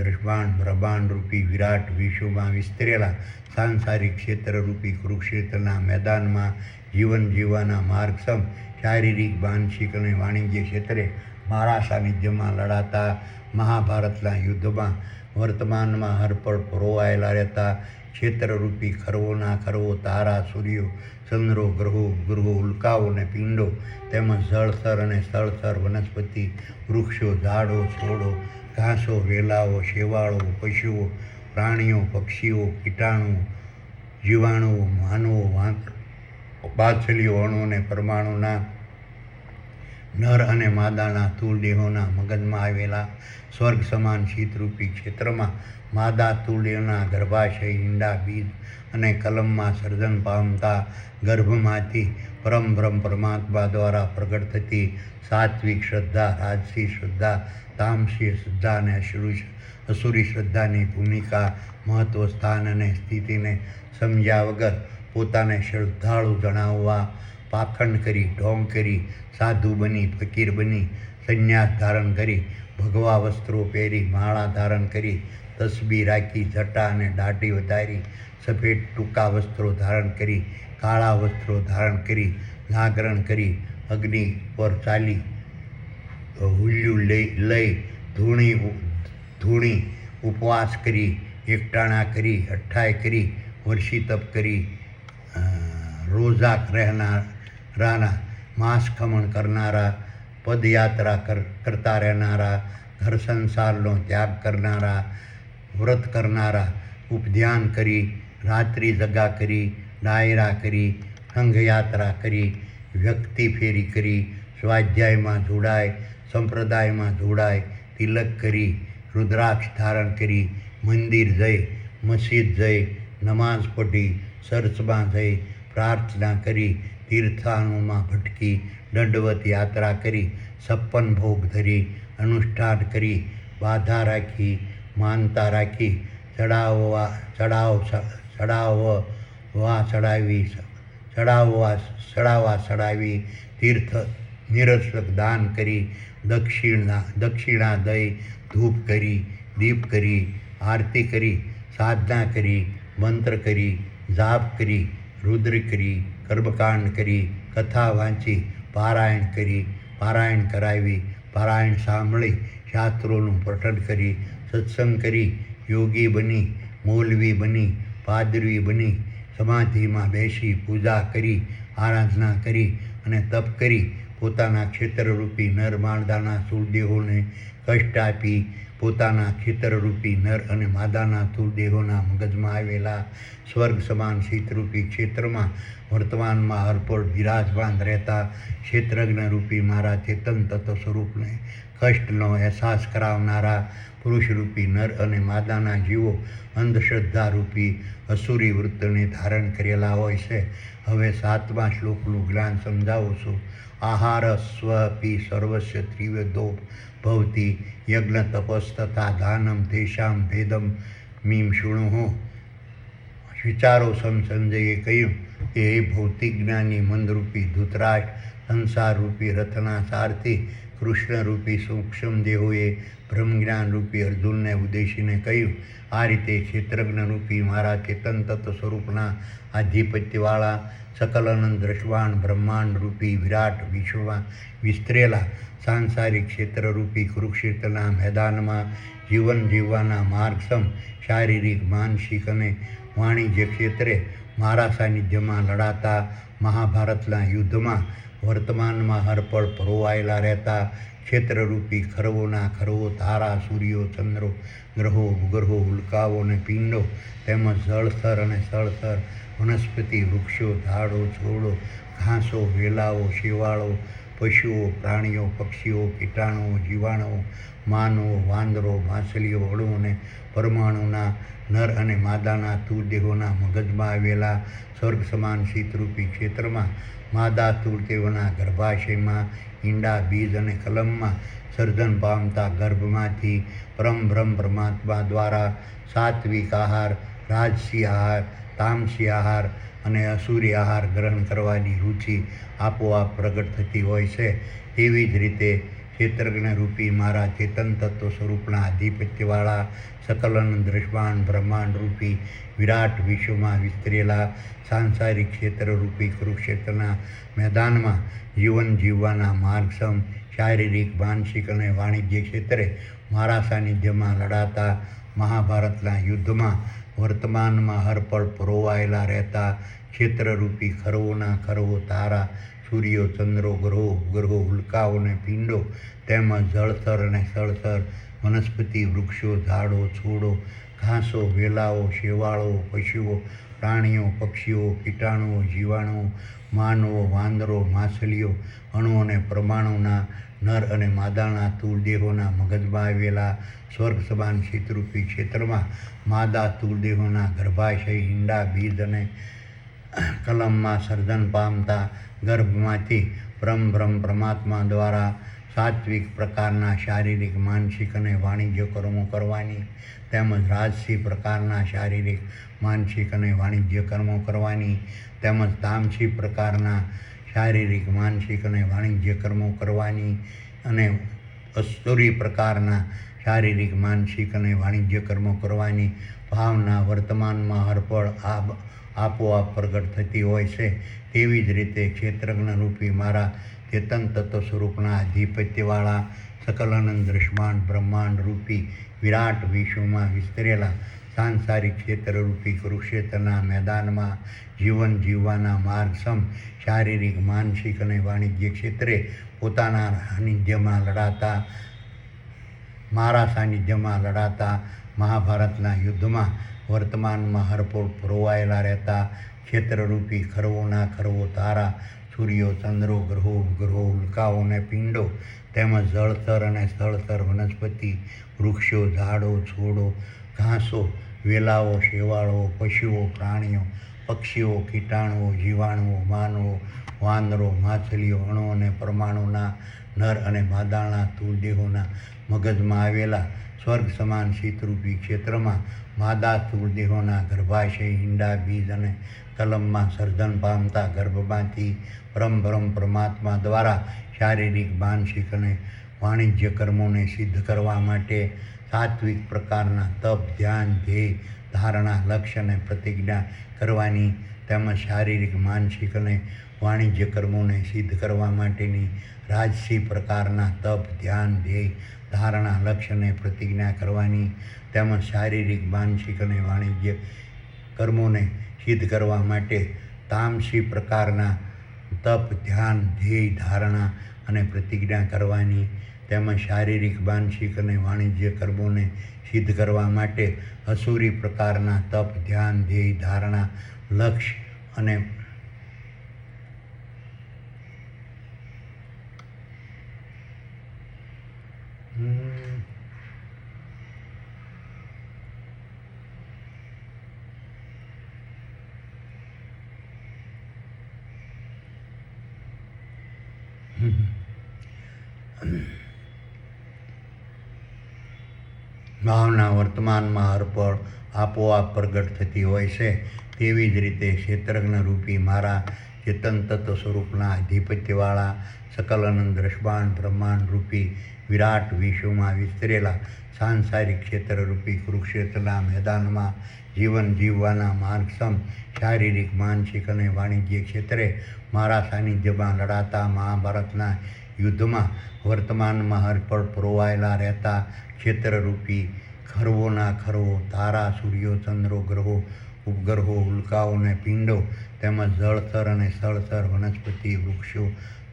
બ્રહ્માંડરૂપી વિરાટ વિશ્વમાં વિસ્તરેલા સાંસારિક ક્ષેત્રરૂપી કુરુક્ષેત્રના મેદાનમાં જીવન જીવવાના માર્ગસમ શારીરિક, માનસિક અને વાણિજ્ય ક્ષેત્રે મારા સાનિધ્યમાં લડાતા મહાભારતના યુદ્ધમાં વર્તમાનમાં હરપળ પરોવાયેલા રહેતા ક્ષેત્રરૂપી ખરવોના ખરવો, તારા, સૂર્યો, ચંદ્રો, ગ્રહો, ઉલ્કાઓ અને પિંડો તેમજ જળથર અને સ્થળથર, વનસ્પતિ, વૃક્ષો, ઝાડો, છોડો, ઘાસો, વેલાઓ, શેવાળો, પશુઓ, પ્રાણીઓ, પક્ષીઓ, કીટાણુ, જીવાણુઓ, માનવો, બાછલીઓ, અણુ અને પરમાણુના નર અને માદાના સ્થૂળ દેહોના મગજમાં આવેલા સ્વર્ગ સમાન શીતરૂપી ક્ષેત્રમાં માદા સ્થૂળ દેહના ગર્ભાશય, ઈંડા, બીજ અને કલમમાં સર્જન પામતા ગર્ભમાંથી બ્રહ્મ પરમાત્મા દ્વારા પ્રગટ થતી સાત્વિક શ્રદ્ધા, રાજસી શ્રદ્ધા, તામસી શ્રદ્ધા અને અસુરી શ્રદ્ધાની ભૂમિકા, મહત્વ, સ્થાન અને સ્થિતિને સમજ્યા વગર પોતાને શ્રદ્ધાળુ જણાવવા પાખંડ કરી, ઢોંગ કરી, સાધુ બની, ફકીર બની, સંન્યાસ ધારણ કરી, ભગવા વસ્ત્રો પહેરી, માળા ધારણ કરી, તસબી રાખી, જટા અને દાઢી વધારી, સફેદ ટૂંકા વસ્ત્રો ધારણ કરી, કાળા વસ્ત્રો ધારણ કરી, જાગરણ કરી, અગ્નિ પર ચાલી, હુલ્યું લઈ, ધૂણી ઉપવાસ કરી, એકટાણા કરી, અઠ્ઠાઈ કરી, વર્ષી તપ કરી, રોઝા રહેનારા, માંસ ખમણ કરનારા, પદયાત્રા કરતા રહેનારા, ઘર સંસારનો ત્યાગ કરનારા, વ્રત કરનારા, ઉપધ્યાન કરી, રાત્રિ જગા કરી, ડાયરા કરી, સંઘયાત્રા કરી, વ્યક્તિ ફેરી કરી, સ્વાધ્યાયમાં જોડાય, સંપ્રદાયમાં જોડાય, તિલક કરી, રુદ્રાક્ષ ધારણ કરી, મંદિર જઈ, મસ્જિદ જઈ, નમાઝ પઢી, ચર્ચમાં જઈ, પ્રાર્થના કરી, તીર્થાનુમાં ભટકી, દંડવત યાત્રા કરી, 56 ભોગ ધરી, અનુષ્ઠાન કરી, બાધા રાખી, માનતા રાખી, ચડાવી, તીર્થ નિરસક દાન કરી, દક્ષિણા દઈ, ધૂપ કરી, દીપ કરી, આરતી કરી, સાધના કરી, મંત્ર કરી, જાપ કરી, રુદ્ર કરી, કર્મકાંડ કરી, કથા વાંચી, પારાયણ કરી, પારાયણ કરાવી, પારાયણ સાંભળી, શાસ્ત્રોનું પઠન કરી, સત્સંગ કરી, યોગી બની, મૌલવી બની, ભાદરવી બની સમાધિમાં બેસી પૂજા કરી આરાધના કરી અને તપ કરી પોતાના ક્ષેત્રરૂપી નર માદાના સ્થૂળદેહોને કષ્ટ આપી પોતાના ક્ષેત્રરૂપી નર અને માદાના સ્થૂળદેહોના મગજમાં આવેલા સ્વર્ગ સમાન શીતરૂપી ક્ષેત્રમાં વર્તમાનમાં હરપળ બિરાજમાન રહેતા ક્ષેત્રજ્ઞરૂપી મારા ચેતન તત્વ સ્વરૂપને કષ્ટનો અહેસાસ કરાવનારા પુરુષરૂપી નર અને માદાના જીવો અંધશ્રદ્ધારૂપી અસુરી વૃત્તને ધારણ કરેલા હોય છે. હવે 7મા શ્લોકનું જ્ઞાન સમજાવું છું. આહાર સ્વપી સર્વસ્ય ત્રિવેદો ભવતી યજ્ઞ તપસ્તથા દાનમ તેષામ ભેદમ મીમ શૃણુઃ. વિચારો સંજયે કહ્યું કે હે ભૌતિક જ્ઞાની મંદરૂપી ધૃતરાષ્ટ્ર, સંસારરૂપી રથના સારથી કૃષ્ણરૂપી સૂક્ષ્મ દેહોએ બ્રહ્મજ્ઞાનરૂપી અર્જુનને ઉદ્દેશીને કહ્યું, આ રીતે ક્ષેત્રજ્ઞરૂપી મારા ચેતન તત્વ સ્વરૂપના આધિપત્યવાળા સકલ અનંત દ્રષ્વાન બ્રહ્માંડરૂપી વિરાટ વિશ્વમાં વિસ્તરેલા સાંસારિક ક્ષેત્રરૂપી કુરુક્ષેત્રના મેદાનમાં જીવન જીવવાના માર્ગસમ શારીરિક, માનસિક અને વાણિજ્ય ક્ષેત્રે મારા સાનિધ્યમાં લડાતા મહાભારતના યુદ્ધમાં વર્તમાનમાં હરપળ પરોવાયેલા રહેતા ક્ષેત્રરૂપી ખરવોના ખરવો તારા, સૂર્યો, ચંદ્રો, ગ્રહો, ભૂગ્રહો, ઉલ્કાઓ અને પિંડો તેમજ જળસ્તર અને સ્થળસ્તર, વનસ્પતિ, વૃક્ષો, ઝાડો, છોડો, ઘાસો, વેલાઓ, શેવાળો, પશુઓ, પ્રાણીઓ, પક્ષીઓ, કીટાણુઓ, જીવાણુઓ, માનવો, વાંદરો, માછલીઓ, અણુ અને પરમાણુના નર અને માદાના સ્થૂળદેહોના મગજમાં આવેલા સ્વર્ગ સમાન શીતરૂપી ક્ષેત્રમાં માદા સ્થૂળદેહોના ગર્ભાશયમાં ઈંડા, બીજ અને કલમમાં સર્જન પામતા ગર્ભમાંથી પરમબ્રહ્મ પરમાત્મા દ્વારા સાત્વિક આહાર, રાજસી આહાર, તામસી આહાર અને અસુરી આહાર ગ્રહણ કરવાની રુચિ આપોઆપ પ્રગટ થતી હોય છે. તેવી જ રીતે ક્ષેત્રજ્ઞરૂપી મારા ચેતન તત્વ સ્વરૂપના આધિપત્યવાળા સકલન દ્રષ્વાન બ્રહ્માંડરૂપી વિરાટ વિશ્વમાં વિસ્તરેલા સાંસારિક ક્ષેત્રરૂપી કુરુક્ષેત્રના મેદાનમાં જીવન જીવવાના માર્ગસમ શારીરિક, માનસિક અને વાણિજ્ય ક્ષેત્રે મારા સાનિધ્યમાં લડાતા મહાભારતના યુદ્ધમાં વર્તમાનમાં હરપળ પરોવાયેલા રહેતા ક્ષેત્રરૂપી ખરવોના ખરવો તારા, સૂર્યો, ચંદ્રો, ગ્રહો, ગ્રહો, ઉલ્કાઓ અને પિંડો તેમજ જળસ્તર અને સ્થળસ્તર, વનસ્પતિ, વૃક્ષો, ઝાડો, છોડો, ઘાસો, વેલાઓ, શેવાળો, પશુઓ, પ્રાણીઓ, પક્ષીઓ, કીટાણુઓ, જીવાણુઓ, માનવો, વાંદરો, માછલીઓ, અણુ અને પરમાણુના નર અને માદાના સ્થૂળદેહોના મગજમાં આવેલા સ્વર્ગ સમાન શીતરૂપી ક્ષેત્રમાં માદા સ્થૂળદેહોના ગર્ભાશય, ઈંડા, બીજ અને કલમમાં સર્જન પામતા ગર્ભમાંથી બ્રહ્મ પરમાત્મા દ્વારા સાત્વિક પ્રકારના શારીરિક, માનસિક અને વાણિજ્ય કર્મો કરવાની તેમજ રાજસી પ્રકારના શારીરિક, માનસિક અને વાણિજ્ય કર્મો કરવાની તેમજ તામસી પ્રકારના શારીરિક, માનસિક અને વાણિજ્ય કર્મો કરવાની અને અસુરી પ્રકારના શારીરિક, માનસિક અને વાણિજ્ય કર્મો કરવાની ભાવના વર્તમાનમાં હરપળ આપોઆપ પ્રગટ થતી હોય છે. તેવી જ રીતે ક્ષેત્રજ્ઞરૂપી મારા ચેતન તત્વ સ્વરૂપના આધિપત્યવાળા સકલ અનંત દ્રષ્યમાન બ્રહ્માંડરૂપી વિરાટ વિશ્વમાં વિસ્તરેલા સાંસારિક ક્ષેત્રરૂપી કુરુક્ષેત્રના મેદાનમાં જીવન જીવવાના માર્ગસમ શારીરિક, માનસિક અને વાણિજ્ય ક્ષેત્રે પોતાના મારા સાનિધ્યમાં લડાતા મહાભારતના યુદ્ધમાં વર્તમાનમાં હરપળ પરોવાયેલા રહેતા ક્ષેત્રરૂપી ખરવોના ખરવો તારા, સૂર્યો, ચંદ્રો, ગ્રહો, ગ્રહો, ઉલ્કાઓ અને પિંડો તેમજ જળસ્તર અને સ્થળસ્તર, વનસ્પતિ, વૃક્ષો, ઝાડો, છોડો, ઘાસો, વેલાઓ, શેવાળો, પશુઓ, પ્રાણીઓ, પક્ષીઓ, કીટાણુઓ, જીવાણુઓ, માનવો, વાંદરો, માછલીઓ, અણુ અને પરમાણુના નર અને માદાના સ્થૂળદેહોના મગજમાં આવેલા સ્વર્ગ સમાન શીતરૂપી ક્ષેત્રમાં માદા સ્થૂળદેહોના ગર્ભાશય, ઈંડા, બીજ અને કલમમાં સર્જન પામતા ગર્ભમાંથી પરમબ્રહ્મ પરમાત્મા દ્વારા શારીરિક, માનસિક અને વાણિજ્ય કર્મોને સિદ્ધ કરવા માટે સાત્વિક પ્રકારના તપ, ધ્યાન, ધ્યેય, ધારણા, લક્ષ્ય અને પ્રતિજ્ઞા કરવાની તેમજ શારીરિક, માનસિક અને વાણિજ્ય કર્મોને સિદ્ધ કરવા માટેની રાજસી પ્રકારના તપ, ધ્યાન, ધ્યેય, ધારણા, લક્ષ્ય અને પ્રતિજ્ઞા કરવાની તેમજ શારીરિક, માનસિક અને વાણિજ્ય કર્મોને સિદ્ધ કરવા માટે તામસી પ્રકારના તપ, ધ્યાન, ધ્યેય, ધારણા અને પ્રતિજ્ઞા કરવાની, તેમજ શારીરિક, માનસિક અને વાણિજ્ય કર્મોને સિદ્ધ કરવા માટે અસુરી પ્રકારના તપ, ધ્યાન, ધ્યેય, ધારણા, લક્ષ્ય અને ભાવના વર્તમાનમાં હરપળ આપોઆપ પ્રગટ થતી હોય છે. તેવી જ રીતે ક્ષેત્રજ્ઞ રૂપી મારા ચેતન તત્વ સ્વરૂપના આધિપત્યવાળા સકલ અનંત દ્રષ્ટાંત બ્રહ્માંડ રૂપી વિરાટ વિશ્વમાં વિસ્તરેલા સાંસારિક ક્ષેત્રરૂપી કુરુક્ષેત્રના મેદાનમાં જીવન જીવવાના માર્ગસમ શારીરિક, માનસિક અને વાણિજ્ય ક્ષેત્રે મારા સાનિધ્યમાં લડાતા મહાભારતના યુદ્ધમાં વર્તમાનમાં હરપળ પરોવાયેલા રહેતા ક્ષેત્રરૂપી ખરવોના ખરવો, તારા, સૂર્યો, ચંદ્રો, ગ્રહો, ઉપગ્રહો, ઉલ્કાઓ અને પિંડો, તેમજ જળચર અને સ્થળચર, વનસ્પતિ, વૃક્ષો,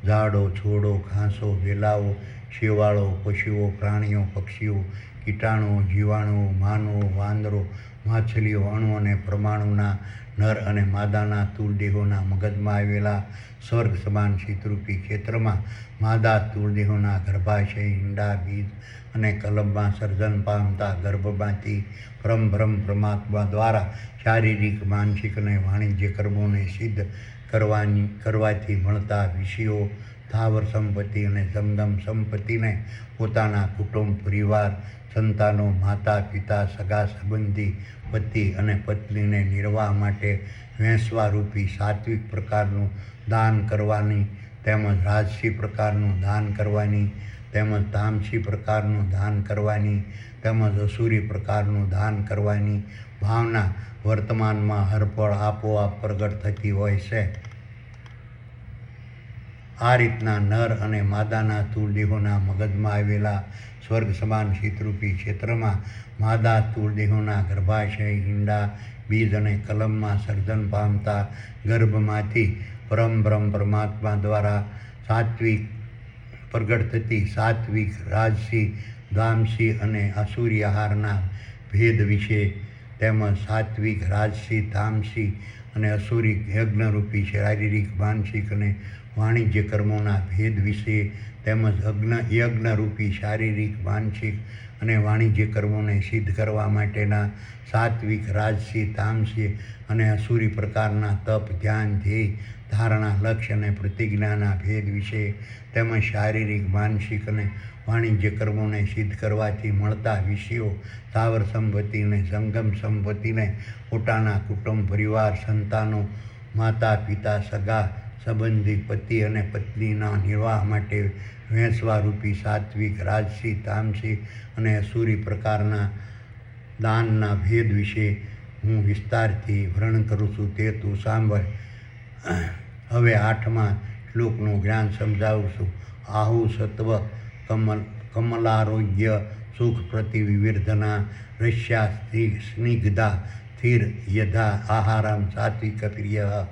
ઝાડો, છોડો, ઘાસો, વેલાઓ, શેવાળો, પશુઓ, પ્રાણીઓ, પક્ષીઓ, કીટાણુઓ, જીવાણુઓ, માનવો, વાંદરો, માછલીઓ, અણુ અને પરમાણુના નર અને માદાના સ્થૂળદેહોના મગજમાં આવેલા સ્વર્ગ સમાન શીતરૂપી ક્ષેત્રમાં માદા સ્થૂળદેહોના ગર્ભાશય, ઈંડા, બીજ અને કલમમાં સર્જન પામતા ગર્ભમાંથી પરમ પરમાત્મા દ્વારા શારીરિક, માનસિક અને વાણિજ્ય કર્મોને સિદ્ધ કરવાથી મળતા વિષયો, સ્થાવર સંપત્તિ અને જમદમ સંપત્તિને પોતાના કુટુંબ, પરિવાર, સંતાનો, માતા, પિતા, સગા સંબંધી, પતિ અને પત્નીને નિર્વાહ માટે વૈશ્વારૂપી સાત્વિક પ્રકારનું દાન કરવાની, તેમજ રાજસી પ્રકારનું દાન કરવાની, તેમજ તામસી પ્રકારનું દાન કરવાની, તેમજ અસુરી પ્રકારનું દાન કરવાની ભાવના વર્તમાનમાં હરપળ આપોઆપ પ્રગટ થતી હોય છે. આ રીતના નર અને માદાના સ્થૂળદેહોના મગજમાં આવેલા સ્વર્ગ સમાન શીતરૂપી ક્ષેત્રમાં માદા સ્થૂળદેહોના ગર્ભાશય, ઈંડા, બીજ અને કલમમાં સર્જન પામતા ગર્ભમાંથી પરમ પરમાત્મા દ્વારા સાત્વિક પ્રગટ થતી સાત્વિક, રાજસી, તામસી અને આસુરી આહારના ભેદ વિશે, તેમજ સાત્વિક, રાજસી, તામસી અને અસુરી યજ્ઞરૂપી શારીરિક, માનસિક અને વાણિજ્ય કર્મોના ભેદ વિશે, તેમજ યજ્ઞરૂપી શારીરિક, માનસિક અને વાણિજ્ય કર્મોને સિદ્ધ કરવા માટેના સાત્વિક, રાજસી, તામસી અને અસુરી પ્રકારના તપ, ધ્યાન, ધ્યેય, ધારણા, લક્ષ્ય અને પ્રતિજ્ઞાના ભેદ વિશે, તેમજ શારીરિક, માનસિક અને વાણિજ્ય કર્મોને સિદ્ધ કરવાથી મળતા વિષયો, સ્થાવર સંપત્તિ અને જંગમ સંપત્તિને પોતાના કુટુંબ, પરિવાર, સંતાનો, માતા, પિતા, સગા સંબંધી, પતિ અને પત્નીના નિર્વાહ માટે વૈશ્વારૂપી સાત્વિક, રાજસી, તામસી અને અસુરી પ્રકારના દાનના ભેદ વિશે હું વિસ્તારથી વર્ણન કરું છું, તે તું સાંભળ. હવે 8મા શ્લોકનું જ્ઞાન સમજાવું છું. આહુ સત્વ કમલારોગ્ય સુખ પ્રતિવિર્ધના રસ્યા સ્નિગ્ધા સ્થિર યથા આહારમ સાત્વિક પ્રિય.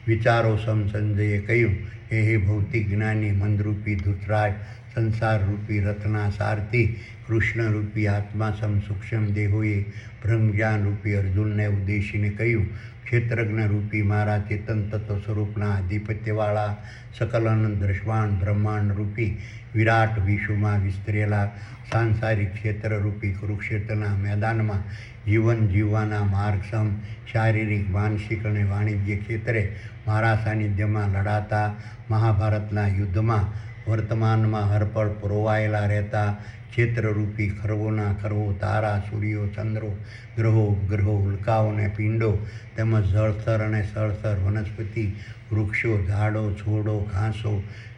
વિચારો સંજયે કહ્યું કે હે ભૌતિક જ્ઞાની મંદરૂપી ધૃતરાજ, સંસારરૂપી રથના સારથી કૃષ્ણરૂપી આત્મા સૂક્ષ્મ દેહોએ બ્રહ્મજ્ઞાન રૂપી અર્જુનને ઉદ્દેશીને કહ્યું, ક્ષેત્રજ્ઞ રૂપી મારા ચેતન તત્વ સ્વરૂપના આધિપત્યવાળા સકલ અનંત દ્રષ્ટાંત બ્રહ્માંડ રૂપી વિરાટ વિશ્વમાં વિસ્તરેલા સાંસારિક ક્ષેત્રરૂપી કુરુક્ષેત્રના મેદાનમાં જીવન જીવવાના માર્ગસમ શારીરિક, માનસિક અને વાણિજ્ય ક્ષેત્રે મારા સાનિધ્યમાં લડાતા મહાભારતના યુદ્ધમાં વર્તમાનમાં હરપળ પરોવાયેલા રહેતા ક્ષેત્રરૂપી ખરવોના ખરવો, તારા, સૂર્યો, ચંદ્રો, ગ્રહો, ઉપગ્રહો, ઉલ્કાઓ અને પિંડો, તેમજ જળચર અને સ્થળચર, વનસ્પતિ, વૃક્ષો, ઝાડો, છોડો, ઘાસો,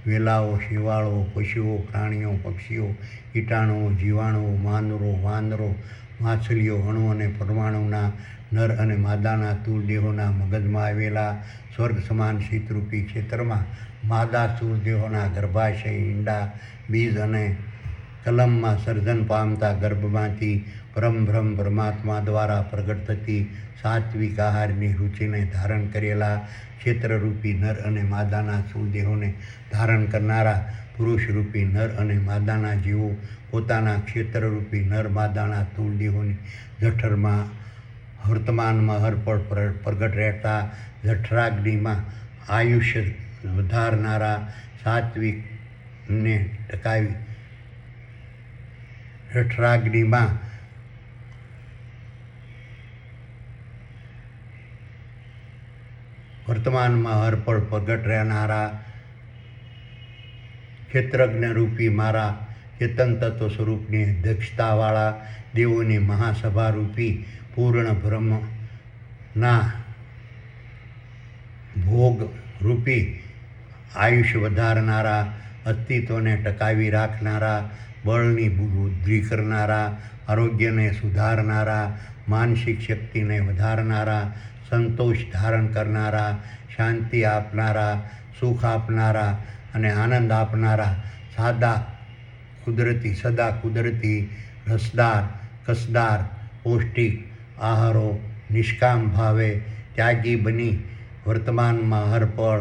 વેલાઓ, શેવાળો, પશુઓ, પ્રાણીઓ, પક્ષીઓ, કીટાણુઓ, જીવાણુઓ, વાંદરો, માછલીઓ, અણુ અને પરમાણુના નર અને માદાના સ્થૂળ દેહોના મગજમાં આવેલા સ્વર્ગ સમાન શીતરૂપી ક્ષેત્રમાં માદા સ્થૂળ દેહોના ગર્ભાશય, ઈંડા, બીજ અને કલમમાં સર્જન પામતા ગર્ભમાંથી પરમબ્રહ્મ પરમાત્મા દ્વારા પ્રગટ થતી સાત્વિક આહારની રુચિને ધારણ કરેલા ક્ષેત્રરૂપી નર અને માદાના સ્થૂળદેહોને ધારણ કરનારા પુરુષરૂપી નર અને માદાના જીવો પોતાના ક્ષેત્રરૂપી નર માદાના સ્થૂળદેહોની જઠરમાં વર્તમાનમાં હરપળ પ્રગટ રહેતા જઠરાગ્નિમાં આયુષ્ય વધારનારા સાત્વિકને ટકાવી જઠરાગ્નિમાં વર્તમાનમાં હરપળ પ્રગટ રહેનારા ક્ષેત્રજ્ઞરૂપી મારા ચેતન તત્વ સ્વરૂપની અધ્યક્ષતાવાળા દેવોની મહાસભારૂપી પૂર્ણ બ્રહ્મના ભોગરૂપી આયુષ્ય વધારનારા અસ્તિત્વને ટકાવી રાખનારા બળની વૃદ્ધિ કરનારા આરોગ્યને સુધારનારા માનસિક શક્તિને વધારનારા સંતોષ ધારણ કરનારા શાંતિ આપનારા સુખ આપનારા અને આનંદ આપનારા સદા કુદરતી રસદાર કસદાર પૌષ્ટિક આહારો નિષ્કામ ભાવે ત્યાગી બની વર્તમાનમાં હરપળ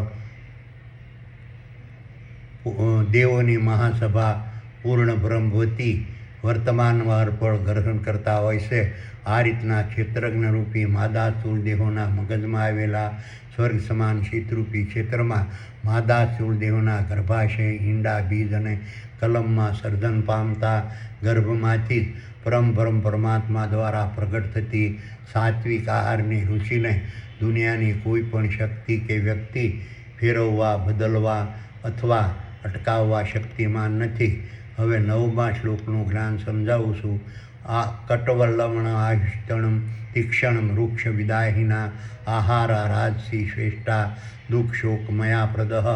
દેવોની મહાસભા પૂર્ણ બ્રહ્મવતી વર્તમાનમાં હરપળ ગ્રહણ કરતા હોય છે. આ રીતના ક્ષેત્રજ્ઞરૂપી માદા સ્થૂળદેહોના મગજમાં આવેલા સ્વર્ગ સમાન શીતરૂપી ક્ષેત્રમાં માદા સ્થૂળદેહોના ગર્ભાશય ઈંડા બીજ અને કલમમાં સર્જન પામતા ગર્ભમાંથી જ પરમબ્રહ્મ પરમાત્મા દ્વારા પ્રગટ થતી સાત્વિક આહારની રુચિને દુનિયાની કોઈ પણ શક્તિ કે વ્યક્તિ ફેરવવા બદલવા અથવા અટકાવવા શક્તિમાન નથી. હવે 9મા શ્લોકનું જ્ઞાન સમજાવું છું. આ કટવલ્લમણ આયુષ્તણમ તીક્ષણમ વૃક્ષ વિદાહિના આહારા રાજસી શ્રેષ્ઠા દુઃખ શોક મયા પ્રદહ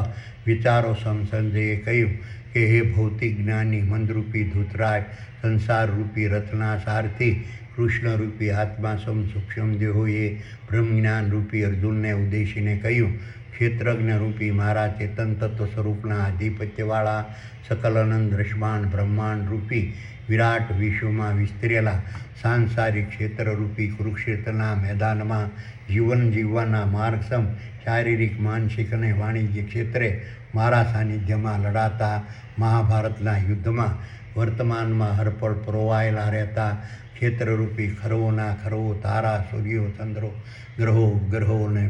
વિચારો સંસંજયે કહ્યું કે હે ભૌતિક જ્ઞાની મંદરૂપી ધૂતરાજ સંસારરૂપી રથના સારથી કૃષ્ણરૂપી આત્મા સૂક્ષ્મ દેહોએ બ્રહ્મજ્ઞાનરૂપી અર્જુનને ઉદ્દેશીને કહ્યું, ક્ષેત્રજ્ઞરૂપી મારા ચેતન તત્વ સ્વરૂપના આધિપત્યવાળા સકલાનંદ રસમાન બ્રહ્માંડરૂપી વિરાટ વિશ્વમાં વિસ્તરેલા સાંસારિક ક્ષેત્રરૂપી કુરુક્ષેત્રના મેદાનમાં જીવન જીવવાના માર્ગસમ શારીરિક માનસિક અને વાણિજ્ય ક્ષેત્રે મારા સાનિધ્યમાં લડાતા મહાભારતના યુદ્ધમાં વર્તમાનમાં હરપળ પરોવાયેલા રહેતા ક્ષેત્રરૂપી ખરવોના ખરવો તારા સૂર્યો ચંદ્રો ગ્રહો ઉપગ્રહો અને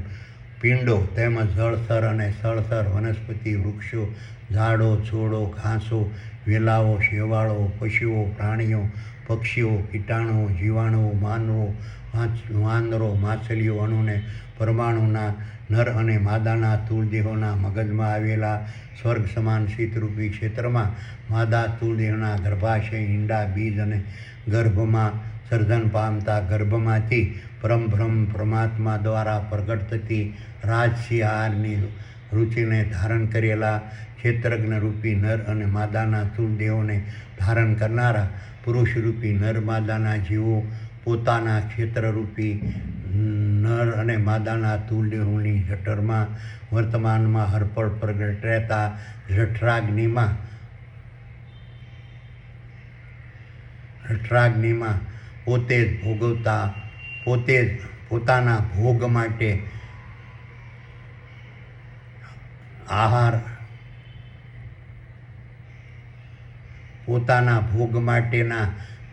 પિંડો તેમજ જળથર અને સ્થળથર વનસ્પતિ વૃક્ષો ઝાડો છોડો ઘાસો વેલાઓ શેવાળો પશુઓ પ્રાણીઓ પક્ષીઓ કીટાણુઓ જીવાણુઓ માનવો વાંદરો માછલીઓ અણુને પરમાણુના નર અને માદાના સ્થૂળદેહોના મગજમાં આવેલા સ્વર્ગ સમાન શીતરૂપી ક્ષેત્રમાં માદા સ્થૂળદેહોના ગર્ભાશય ઈંડા બીજ અને ગર્ભમાં સર્જન પામતા ગર્ભમાંથી પરમબ્રહ્મ પરમાત્મા દ્વારા પ્રગટ થતી રાજસી આહારની રુચિને ધારણ કરેલા ક્ષેત્રજ્ઞરૂપી નર અને માદાના સ્થૂળદેહોને ધારણ કરનારા પુરુષરૂપી નર માદાના જીવો પોતાના ક્ષેત્રરૂપી નર અને માદાના સ્થૂળદેહોની જઠરમાં વર્તમાનમાં હરપળ પ્રગટ રહેતા જઠરાગ્નિમાં પોતે જ ભોગવતા પોતે જ પોતાના ભોગ માટે આહાર પોતાના ભોગ માટેના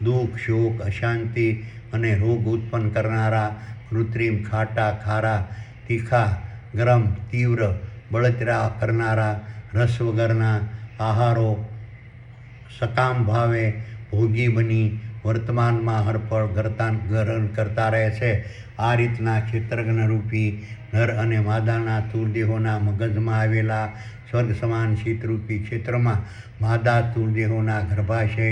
દુઃખ શોક અશાંતિ અને રોગ ઉત્પન્ન કરનારા કૃત્રિમ ખાટા ખારા તીખા ગરમ તીવ્ર બળતરા કરનારા રસ વગરના આહારો સકામ ભાવે ભોગી બની વર્તમાનમાં હરપળ ગ્રહણ કરતા રહે છે. આ રીતના ક્ષેત્રજ્ઞરૂપી નર અને માદાના સ્થૂળદેહોના મગજમાં આવેલા સ્વર્ગ સમાન શીતરૂપી ક્ષેત્રમાં માદા સ્થૂળદેહોના ગર્ભાશય